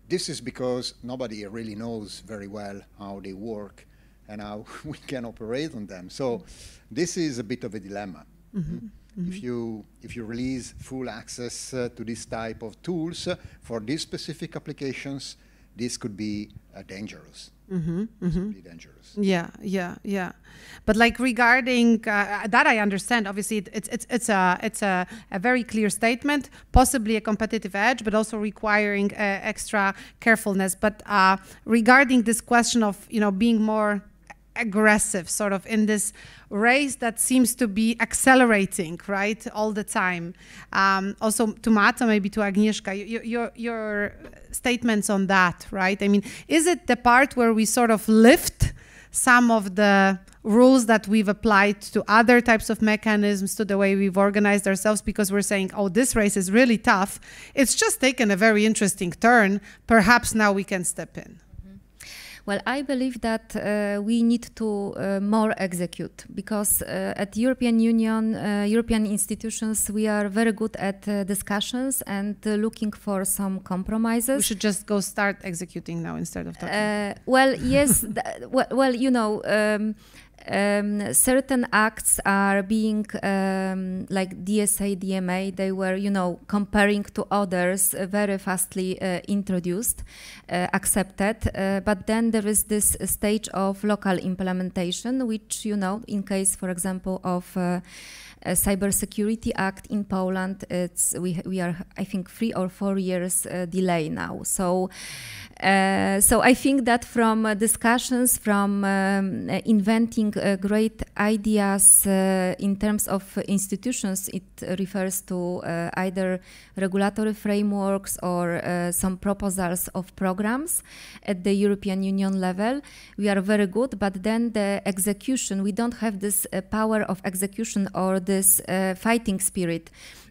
this is because nobody really knows very well how they work and how we can operate on them. So this is a bit of a dilemma. If you release full access to this type of tools for these specific applications, this could be dangerous. This could be dangerous. Yeah. But like regarding that, I understand. Obviously, it's a very clear statement, possibly a competitive edge, but also requiring extra carefulness. But regarding this question of, you know, being more aggressive, sort of in this race that seems to be accelerating, right, all the time. Also to Mata, maybe to Agnieszka, your statements on that, right? I mean, is it the part where we sort of lift some of the rules that we've applied to other types of mechanisms, to the way we've organized ourselves, because we're saying, oh, this race is really tough. It's just taken a very interesting turn. Perhaps now we can step in. Well, I believe that we need to more execute, because at the European Union, European institutions, we are very good at discussions and looking for some compromises. We should just go start executing now instead of talking. Well, yes. Well, you know, certain acts are being like DSA, DMA, they were, comparing to others, very fastly introduced, accepted. But then there is this stage of local implementation, which, in case, for example, of Cybersecurity Act in Poland, we are, I think, 3 or 4 years delay now. So I think that from discussions, from inventing great ideas in terms of institutions, it refers to either regulatory frameworks or some proposals of programs at the European Union level. We are very good, but then the execution, we don't have this power of execution or this fighting spirit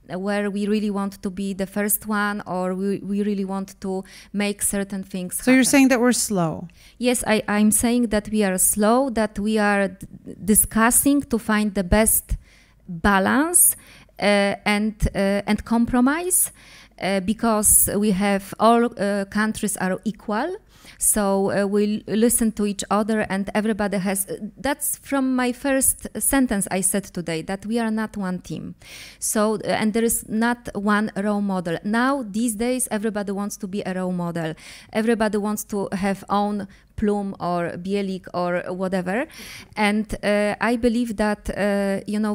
where we really want to be the first one, or we really want to make certain things happen. So you're saying that we're slow? Yes, I'm saying that we are slow, that we are discussing to find the best balance and compromise, because we have all countries are equal. So we listen to each other, and everybody has, that's from my first sentence I said today, that we are not one team. So, and there is not one role model. Now, these days, everybody wants to be a role model. Everybody wants to have own Plum or Bielik or whatever. And I believe that,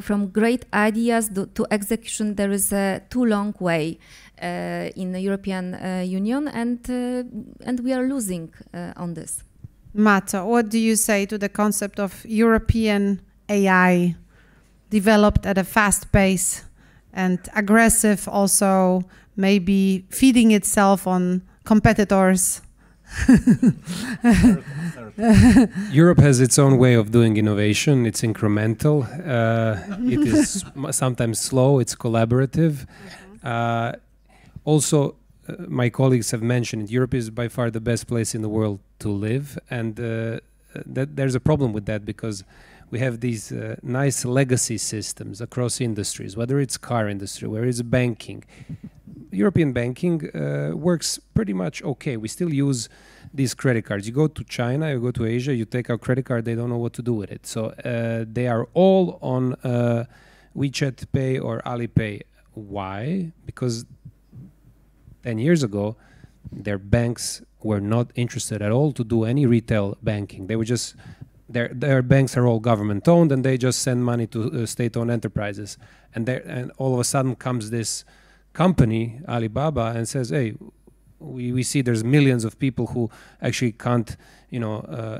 from great ideas to execution, there is a too long way in the European Union, and we are losing on this. Mata, what do you say to the concept of European AI developed at a fast pace and aggressive, also maybe feeding itself on competitors? Europe has its own way of doing innovation. It's incremental. It is sometimes slow. It's collaborative. Also, my colleagues have mentioned Europe is by far the best place in the world to live, and there's a problem with that, because we have these nice legacy systems across industries, whether it's car industry, whether it's banking. European banking works pretty much okay. We still use these credit cards. You go to China, you go to Asia, you take out credit card, they don't know what to do with it. So they are all on WeChat Pay or Alipay. Why? Because 10 years ago, their banks were not interested at all to do any retail banking. They were just, their banks are all government owned, and they just send money to state-owned enterprises. And all of a sudden comes this company, Alibaba, and says, hey, we see there's millions of people who actually can't,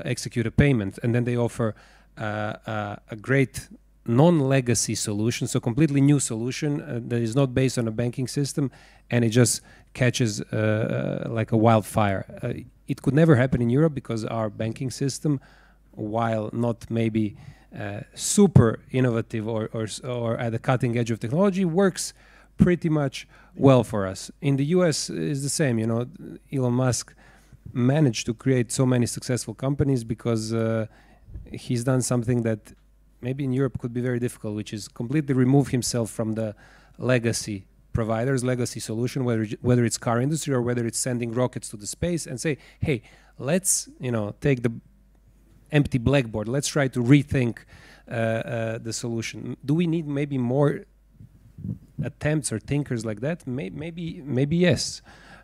execute a payment. And then they offer a great non-legacy solution, so completely new solution that is not based on a banking system, and it just catches like a wildfire. It could never happen in Europe because our banking system, while not maybe super innovative or at the cutting edge of technology, works pretty much well for us. In the US is the same. Elon Musk managed to create so many successful companies because he's done something that maybe in Europe could be very difficult, which is completely remove himself from the legacy providers, legacy solution, whether it's car industry or whether it's sending rockets to the space, and say, hey, let's take the empty blackboard, let's try to rethink the solution. Do we need maybe more attempts or thinkers like that? Maybe yes.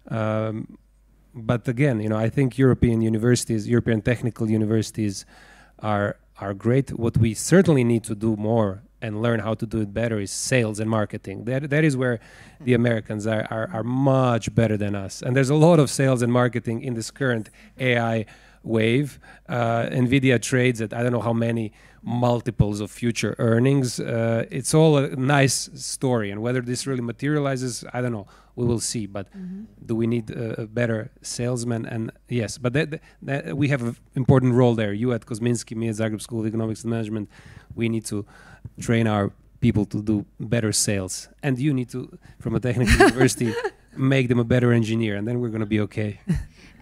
But again, I think European universities, European technical universities are great. What we certainly need to do more and learn how to do it better is sales and marketing. That is where the Americans are much better than us. And there's a lot of sales and marketing in this current AI wave. NVIDIA trades at I don't know how many multiples of future earnings. It's all a nice story, and whether this really materializes, I don't know. We will see. But do we need a better salesman? And yes, but that we have an important role there. You at Kosminski, me at Zagreb School of Economics and Management, we need to train our people to do better sales, and you need to, from a technical university, make them a better engineer, and then we're going to be okay.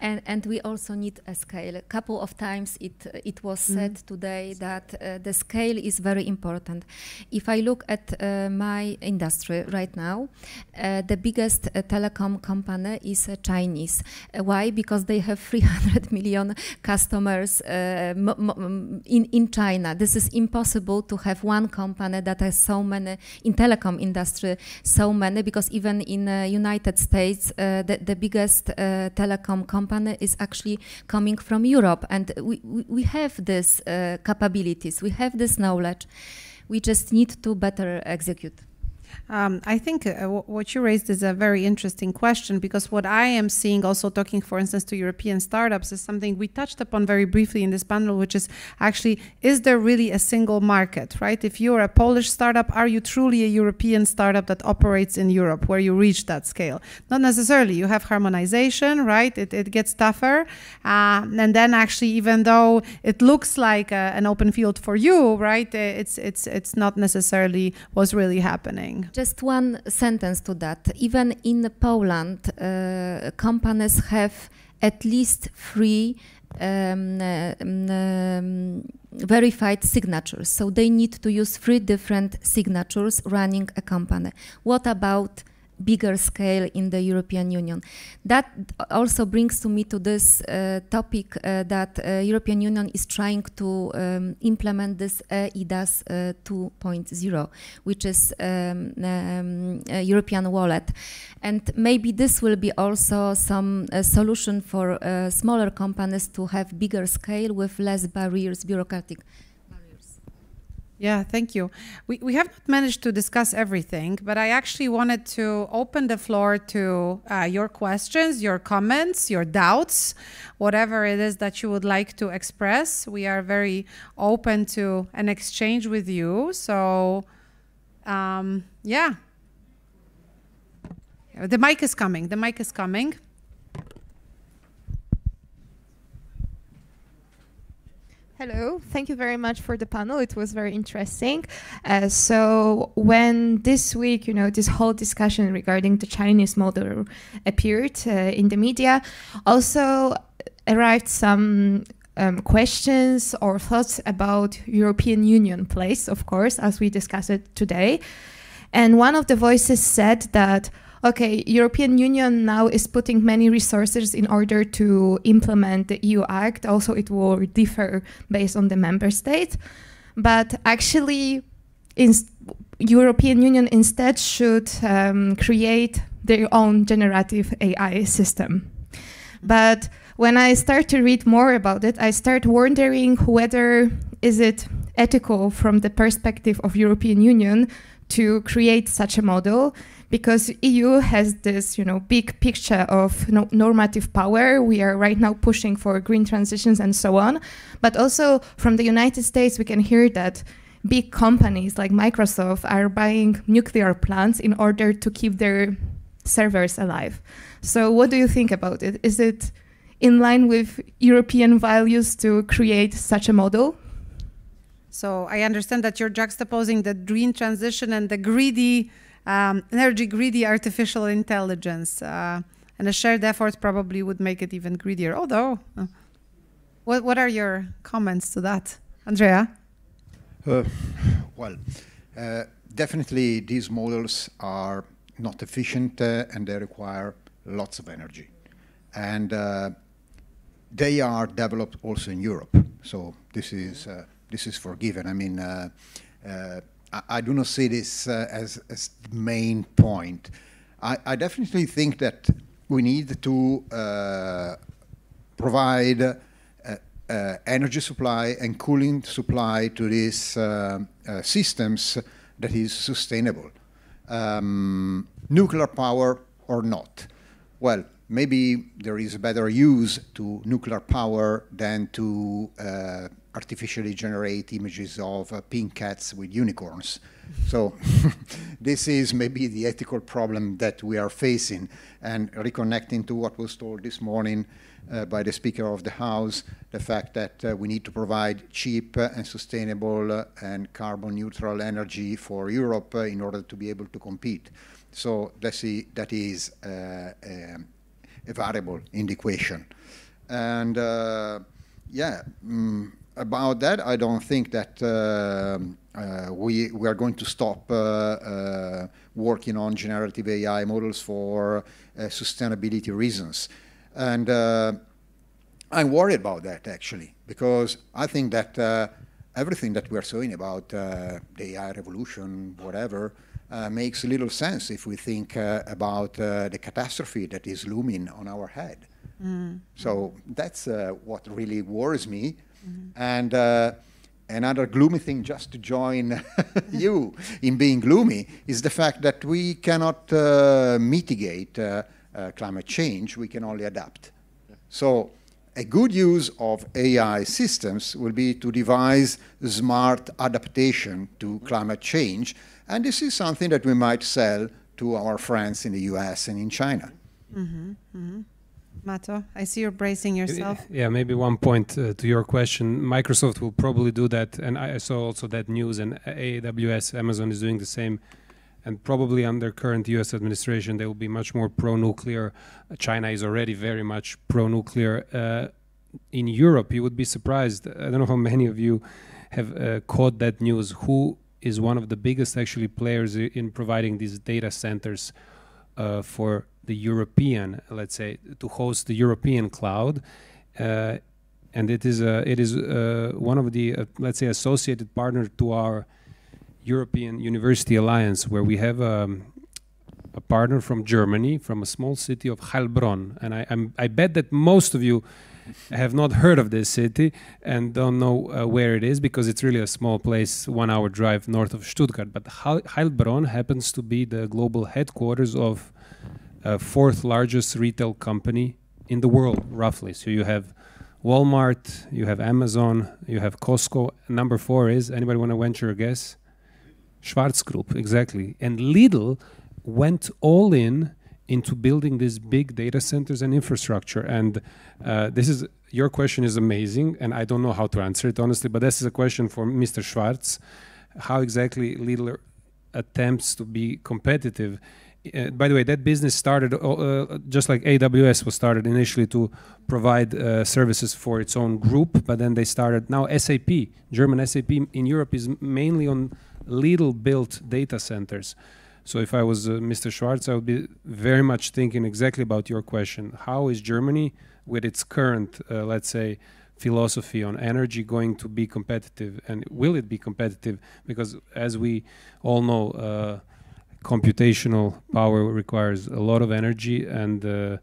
And we also need a scale. A couple of times it was said today that the scale is very important. If I look at my industry right now, the biggest telecom company is Chinese. Why? Because they have 300 million customers in China. This is impossible to have one company that has so many, in telecom industry, so many, because even in United States, the biggest telecom company is actually coming from Europe. And we have these capabilities, we have this knowledge. We just need to better execute. I think what you raised is a very interesting question, because what I am seeing also talking, for instance, to European startups is something we touched upon very briefly in this panel, which is actually, is there really a single market, right? If you're a Polish startup, are you truly a European startup that operates in Europe where you reach that scale? Not necessarily. You have harmonization, right? It gets tougher. And then actually, even though it looks like an open field for you, right, it's not necessarily what's really happening. Just one sentence to that. Even in Poland, companies have at least 3 verified signatures. So they need to use 3 different signatures running a company. What about bigger scale in the European Union? That also brings me to this topic that European Union is trying to implement this eIDAS 2.0, which is European wallet. And maybe this will be also some solution for smaller companies to have bigger scale with less barriers, bureaucratic. Yeah, thank you. We have not managed to discuss everything, but I actually wanted to open the floor to your questions, your comments, your doubts, whatever it is that you would like to express. We are very open to an exchange with you. So, yeah. The mic is coming. The mic is coming. Hello, thank you very much for the panel. It was very interesting. So when this week, this whole discussion regarding the Chinese model appeared in the media, also arrived some questions or thoughts about European Union place, of course, as we discussed it today. And one of the voices said that, okay, European Union now is putting many resources in order to implement the EU Act. Also, it will differ based on the member state. But actually, European Union instead should create their own generative AI system. But when I start to read more about it, I start wondering whether is it ethical from the perspective of European Union to create such a model, because EU has this, big picture of normative power. We are right now pushing for green transitions and so on. But also from the United States, we can hear that big companies like Microsoft are buying nuclear plants in order to keep their servers alive. So what do you think about it? Is it in line with European values to create such a model? So I understand that you're juxtaposing the green transition and the greedy, energy-greedy artificial intelligence. And a shared effort probably would make it even greedier. Although, what are your comments to that? Andrea? Well, definitely these models are not efficient and they require lots of energy. And they are developed also in Europe. So this is forgiven. I mean, I do not see this as the main point. I definitely think that we need to provide energy supply and cooling supply to these systems that is sustainable. Nuclear power or not? Well, maybe there is a better use to nuclear power than to artificially generate images of pink cats with unicorns. So this is maybe the ethical problem that we are facing. And reconnecting to what was told this morning by the Speaker of the House, the fact that we need to provide cheap and sustainable and carbon neutral energy for Europe in order to be able to compete. So let's see, that is a variable in the equation. And yeah, about that, I don't think that we are going to stop working on generative AI models for sustainability reasons. And I'm worried about that, actually, because I think that everything that we're saying about the AI revolution, whatever, makes little sense if we think about the catastrophe that is looming on our head. So that's what really worries me. And another gloomy thing, just to join you in being gloomy, is the fact that we cannot mitigate climate change. We can only adapt. So a good use of AI systems will be to devise smart adaptation to climate change. And this is something that we might sell to our friends in the US and in China. Mato, I see you're bracing yourself. Yeah, maybe one point to your question. Microsoft will probably do that, and I saw also that news, and AWS, Amazon is doing the same. And probably under current US administration, they will be much more pro-nuclear. China is already very much pro-nuclear. In Europe, you would be surprised. I don't know how many of you have caught that news. Who is one of the biggest actually players in providing these data centers for the European, let's say, to host the European cloud, and it is one of the let's say associated partner to our European University Alliance, where we have a partner from Germany, from a small city of Heilbronn, and I bet that most of you have not heard of this city and don't know where it is, because it's really a small place, 1 hour drive north of Stuttgart. But Heilbronn happens to be the global headquarters of fourth largest retail company in the world, roughly. So you have Walmart, you have Amazon, you have Costco. Number 4 is, anybody want to venture a guess? Schwarz Group, exactly. And Lidl went all in into building these big data centers and infrastructure. And your question is amazing, and I don't know how to answer it, honestly, but this is a question for Mr. Schwarz. How exactly Lidl attempts to be competitive? By the way, that business started just like AWS was started initially to provide services for its own group, but then they started, now SAP, German SAP in Europe is mainly on Lidl-built data centers. So if I was Mr. Schwarz, I would be very much thinking exactly about your question. How is Germany, with its current, let's say, philosophy on energy, going to be competitive? And will it be competitive? Because as we all know, computational power requires a lot of energy, and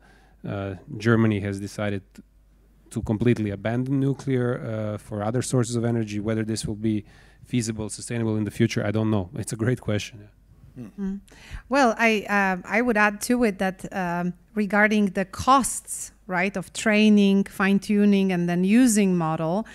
Germany has decided to completely abandon nuclear for other sources of energy. Whether this will be feasible, sustainable in the future, I don't know. It's a great question. Well, I would add to it that regarding the costs, right, of training, fine-tuning, and then using model,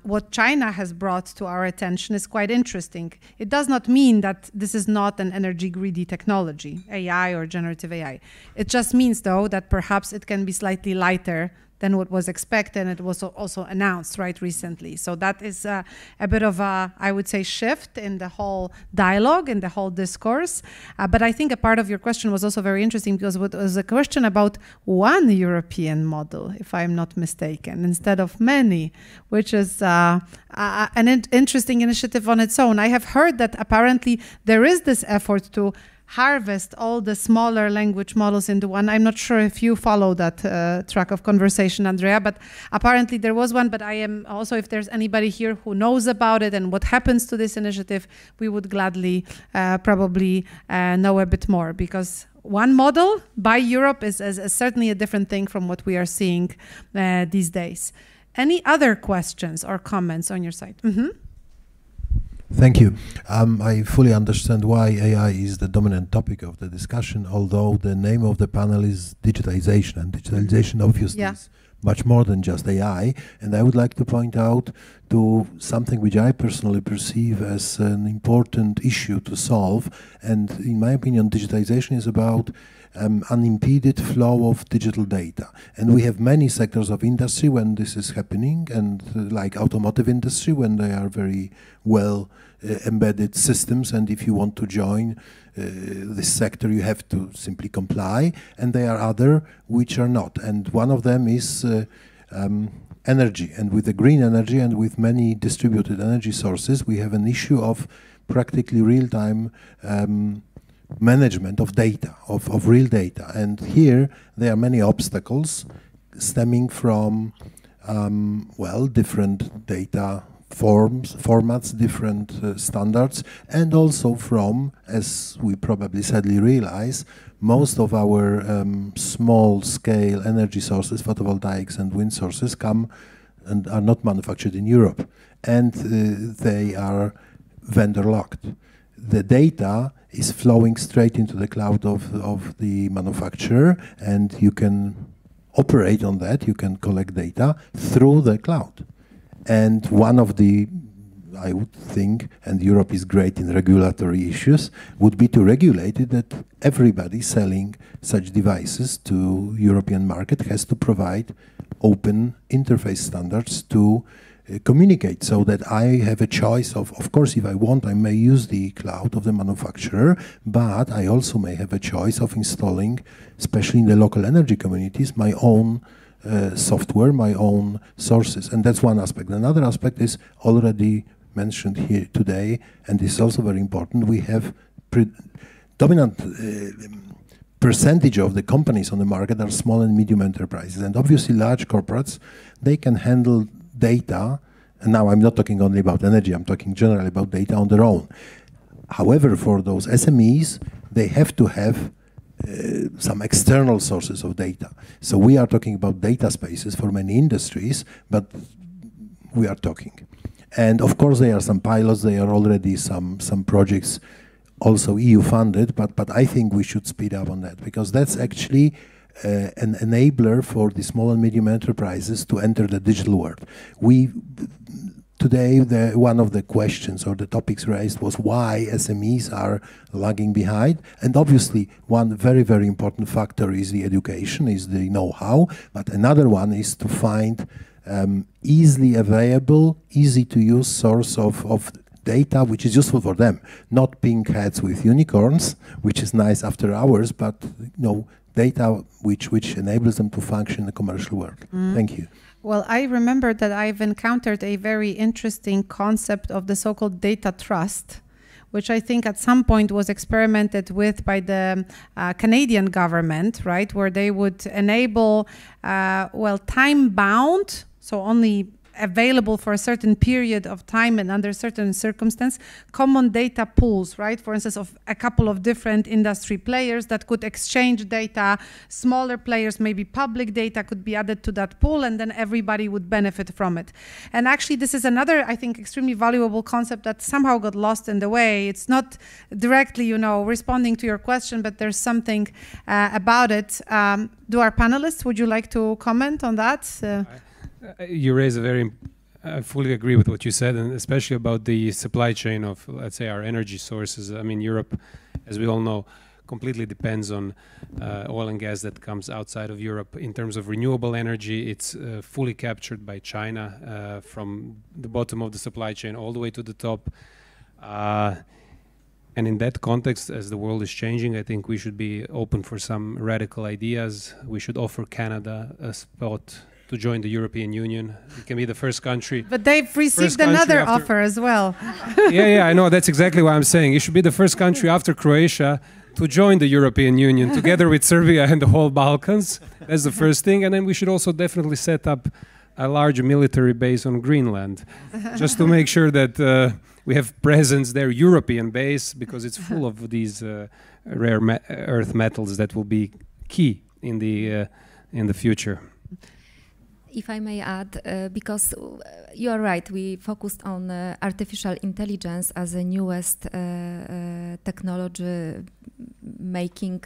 what China has brought to our attention is quite interesting. It does not mean that this is not an energy-greedy technology, AI or generative AI. It just means, though, that perhaps it can be slightly lighter than what was expected, and it was also announced right recently. So that is a bit of a, I would say, shift in the whole dialogue, in the whole discourse. But I think a part of your question was also very interesting, because it was a question about one European model, if I'm not mistaken, instead of many, which is an interesting initiative on its own. I have heard that apparently there is this effort to harvest all the smaller language models into one. I'm not sure if you follow that track of conversation, Andrea, but apparently there was one. But I am also, if there's anybody here who knows about it and what happens to this initiative, we would gladly probably know a bit more, because one model by Europe is certainly a different thing from what we are seeing these days. Any other questions or comments on your side? Thank you. I fully understand why AI is the dominant topic of the discussion, although the name of the panel is digitalization, and digitalization obviously is much more than just AI. And I would like to point out to something which I personally perceive as an important issue to solve. And in my opinion, digitalization is about unimpeded flow of digital data. And we have many sectors of industry when this is happening, and like automotive industry, when they are very well embedded systems, and if you want to join this sector, you have to simply comply, and there are other which are not. And one of them is energy, and with the green energy and with many distributed energy sources, we have an issue of practically real-time management of data, of real data. And here there are many obstacles stemming from, well, different data formats, different standards, and also from, as we probably sadly realize, most of our small-scale energy sources, photovoltaics and wind sources, come and are not manufactured in Europe, and they are vendor-locked. The data is flowing straight into the cloud of the manufacturer, and you can operate on that, you can collect data through the cloud. And one of the, I would think, and Europe is great in regulatory issues, would be to regulate it that everybody selling such devices to European market has to provide open interface standards to communicate, so that I have a choice of course, if I want, I may use the cloud of the manufacturer, but I also may have a choice of installing, especially in the local energy communities, my own software, my own sources. And that's one aspect. Another aspect is already mentioned here today, and this is also very important. We have dominant percentage of the companies on the market are small and medium enterprises, and obviously large corporates, they can handle data, and now I'm not talking only about energy, I'm talking generally about data on their own. However, for those SMEs, they have to have some external sources of data. So we are talking about data spaces for many industries, but we are talking. And of course there are some pilots, there are already some projects also EU funded, but I think we should speed up on that, because that's actually an enabler for the small and medium enterprises to enter the digital world. Today, one of the questions or the topics raised was why SMEs are lagging behind. And obviously, one very, very important factor is the education, is the know-how. But another one is to find easily available, easy to use source of data which is useful for them. Not pink hats with unicorns, which is nice after hours, but data which enables them to function in the commercial world. Thank you. Well, I remember that I've encountered a very interesting concept of the so-called data trust, which I think at some point was experimented with by the Canadian government, right, where they would enable, well, time-bound, so only available for a certain period of time and under certain circumstances, common data pools, right? For instance, of a couple of different industry players that could exchange data, smaller players, maybe public data could be added to that pool, and then everybody would benefit from it. And actually, this is another, I think, extremely valuable concept that somehow got lost in the way. It's not directly, responding to your question, but there's something about it. Do our panelists, would you like to comment on that? You raise I fully agree with what you said, and especially about the supply chain of, let's say, our energy sources. I mean, Europe, as we all know, completely depends on oil and gas that comes outside of Europe. In terms of renewable energy, it's fully captured by China from the bottom of the supply chain all the way to the top. And in that context, as the world is changing, I think we should be open for some radical ideas. We should offer Canada a spot to join the European Union. It can be the first country. But they've received another offer as well. Yeah, I know. That's exactly what I'm saying. It should be the first country after Croatia to join the European Union, together with Serbia and the whole Balkans. That's the first thing. And then we should also definitely set up a large military base on Greenland, just to make sure that we have presence there, European base, because it's full of these rare earth metals that will be key in the future. If I may add, because you are right, we focused on artificial intelligence as a newest technology making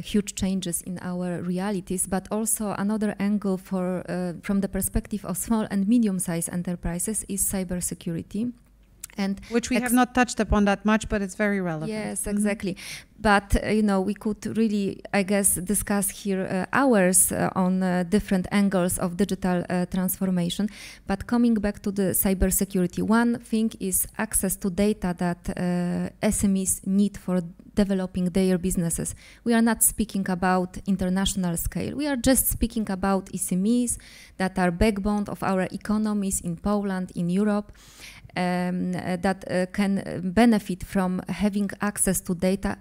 huge changes in our realities, but also another angle from the perspective of small and medium-sized enterprises is cybersecurity. And which we have not touched upon that much, but it's very relevant. Yes, exactly. But we could really, I guess, discuss here hours on different angles of digital transformation. But coming back to the cybersecurity, one thing is access to data that SMEs need for developing their businesses. We are not speaking about international scale. We are just speaking about SMEs that are backbone of our economies in Poland, in Europe, that can benefit from having access to data,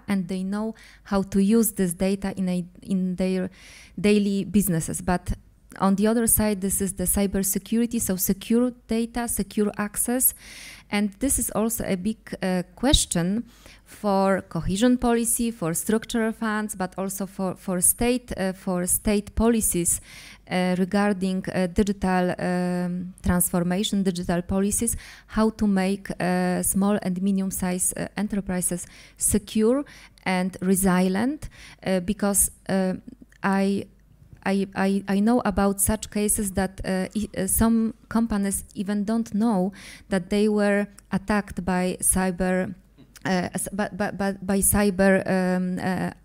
and they know how to use this data in their daily businesses. But on the other side, this is the cybersecurity, so secure data, secure access. And this is also a big question for cohesion policy, for structural funds, but also for state policies regarding digital transformation, digital policies, how to make small and medium-sized enterprises secure and resilient, because I know about such cases that some companies even don't know that they were attacked by cyber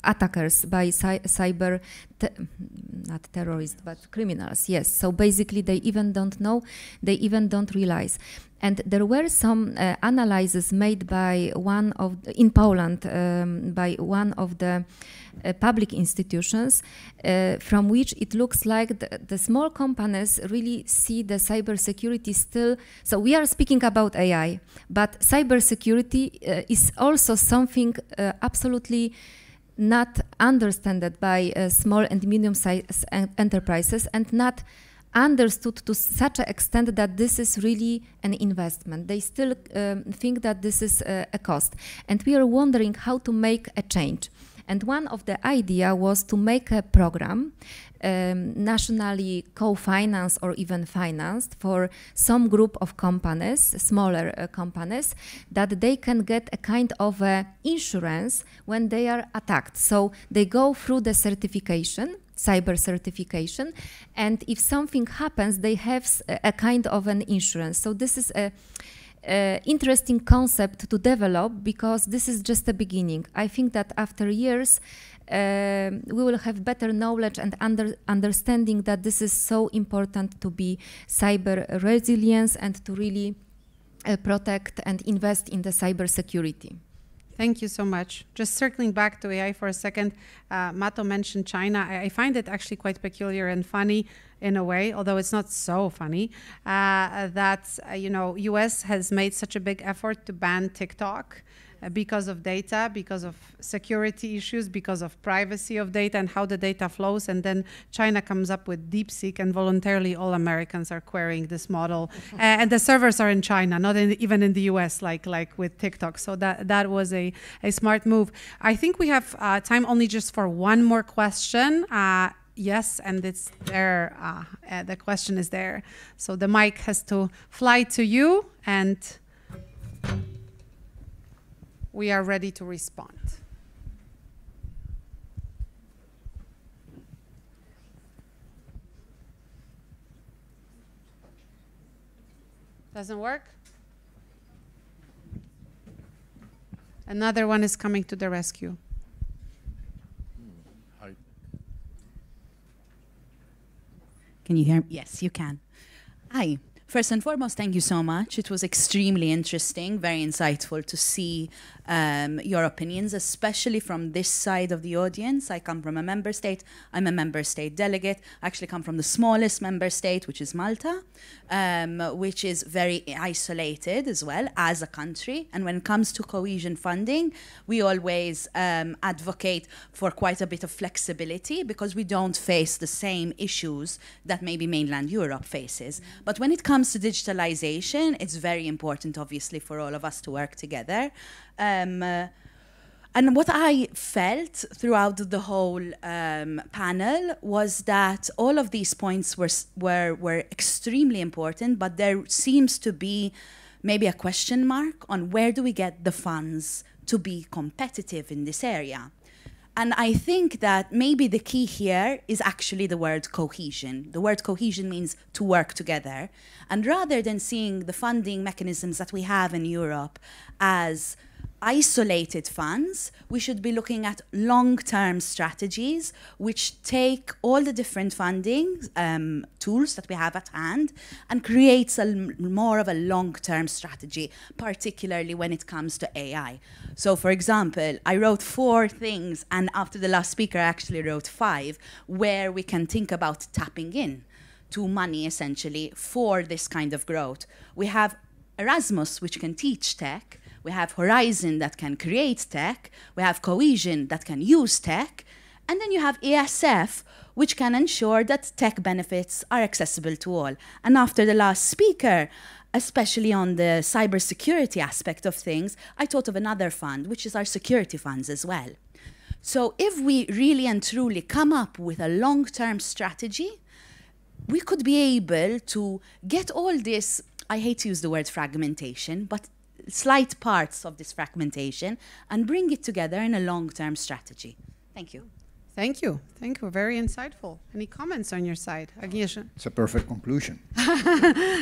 attackers, by cyber not terrorists but criminals. Yes, so basically they even don't know, they even don't realize. And there were some analyses made by in Poland by one of the public institutions, from which it looks like the small companies really see the cybersecurity still. So we are speaking about AI, but cybersecurity is also something absolutely not understood by small and medium-sized enterprises, and not understood to such an extent that this is really an investment. They still think that this is a cost. And we are wondering how to make a change. And one of the idea was to make a program nationally co-financed or even financed for some group of companies, smaller companies, that they can get a kind of insurance when they are attacked. So they go through the certification, cyber certification, and if something happens, they have a kind of an insurance. So this is a interesting concept to develop, because this is just the beginning. I think that after years we will have better knowledge and understanding that this is so important to be cyber resilience and to really protect and invest in the cyber security. Thank you so much. Just circling back to AI for a second, Mato mentioned China. I find it actually quite peculiar and funny in a way, although it's not so funny, that US has made such a big effort to ban TikTok because of data, because of security issues, because of privacy of data and how the data flows. And then China comes up with DeepSeek, and voluntarily all Americans are querying this model. And the servers are in China, not even in the US, like with TikTok. So that was a smart move. I think we have time only just for one more question. Yes, and it's there. The question is there. So the mic has to fly to you, and we are ready to respond. Doesn't work? Another one is coming to the rescue. Hi. Can you hear me? Yes, you can. Hi. First and foremost, thank you so much. It was extremely interesting, very insightful to see your opinions, especially from this side of the audience. I come from a member state. I'm a member state delegate. I actually come from the smallest member state, which is Malta, which is very isolated as well as a country. And when it comes to cohesion funding, we always advocate for quite a bit of flexibility, because we don't face the same issues that maybe mainland Europe faces. But when it comes to digitalization, it's very important, obviously, for all of us to work together. And what I felt throughout the whole panel was that all of these points were extremely important, but there seems to be maybe a question mark on where do we get the funds to be competitive in this area. And I think that maybe the key here is actually the word cohesion. The word cohesion means to work together. And rather than seeing the funding mechanisms that we have in Europe as isolated funds. We should be looking at long-term strategies which take all the different funding tools that we have at hand and creates more of a long-term strategy, particularly when it comes to AI. So, for example, I wrote 4 things, and after the last speaker, I actually wrote 5, where we can think about tapping in to money, essentially, for this kind of growth. We have Erasmus, which can teach tech. We have Horizon that can create tech. We have Cohesion that can use tech. And then you have ESF, which can ensure that tech benefits are accessible to all. And after the last speaker, especially on the cybersecurity aspect of things, I thought of another fund, which is our security funds as well. So if we really and truly come up with a long-term strategy, we could be able to get all this, I hate to use the word fragmentation, but slight parts of this fragmentation and bring it together in a long-term strategy. Thank you. Thank you. Thank you. Very insightful. Any comments on your side, Agnieszka? It's a perfect conclusion.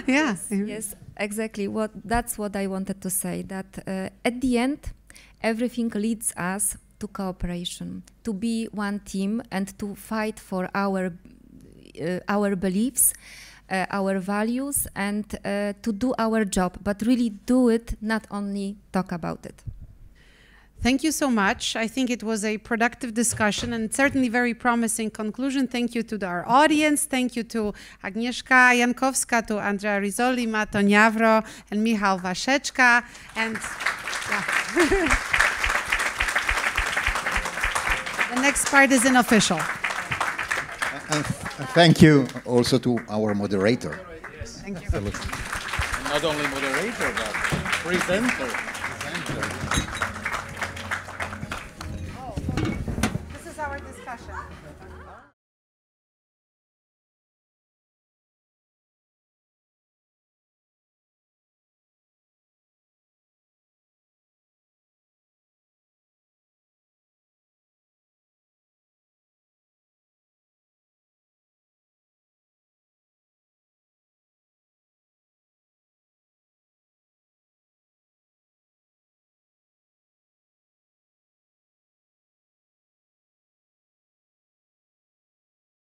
Yes. Yes, exactly. That's what I wanted to say, that at the end, everything leads us to cooperation, to be one team and to fight for our beliefs, our values, and to do our job, but really do it, not only talk about it. Thank you so much. I think it was a productive discussion and certainly very promising conclusion. Thank you to our audience. Thank you to Agnieszka Jankowska, to Andrea Rizzoli, Mato Niavro, and Michał Waszeczka. And the next part is unofficial. And thank you also to our moderator. Yes. Thank you. Absolutely. Not only moderator, but presenter. This is our discussion.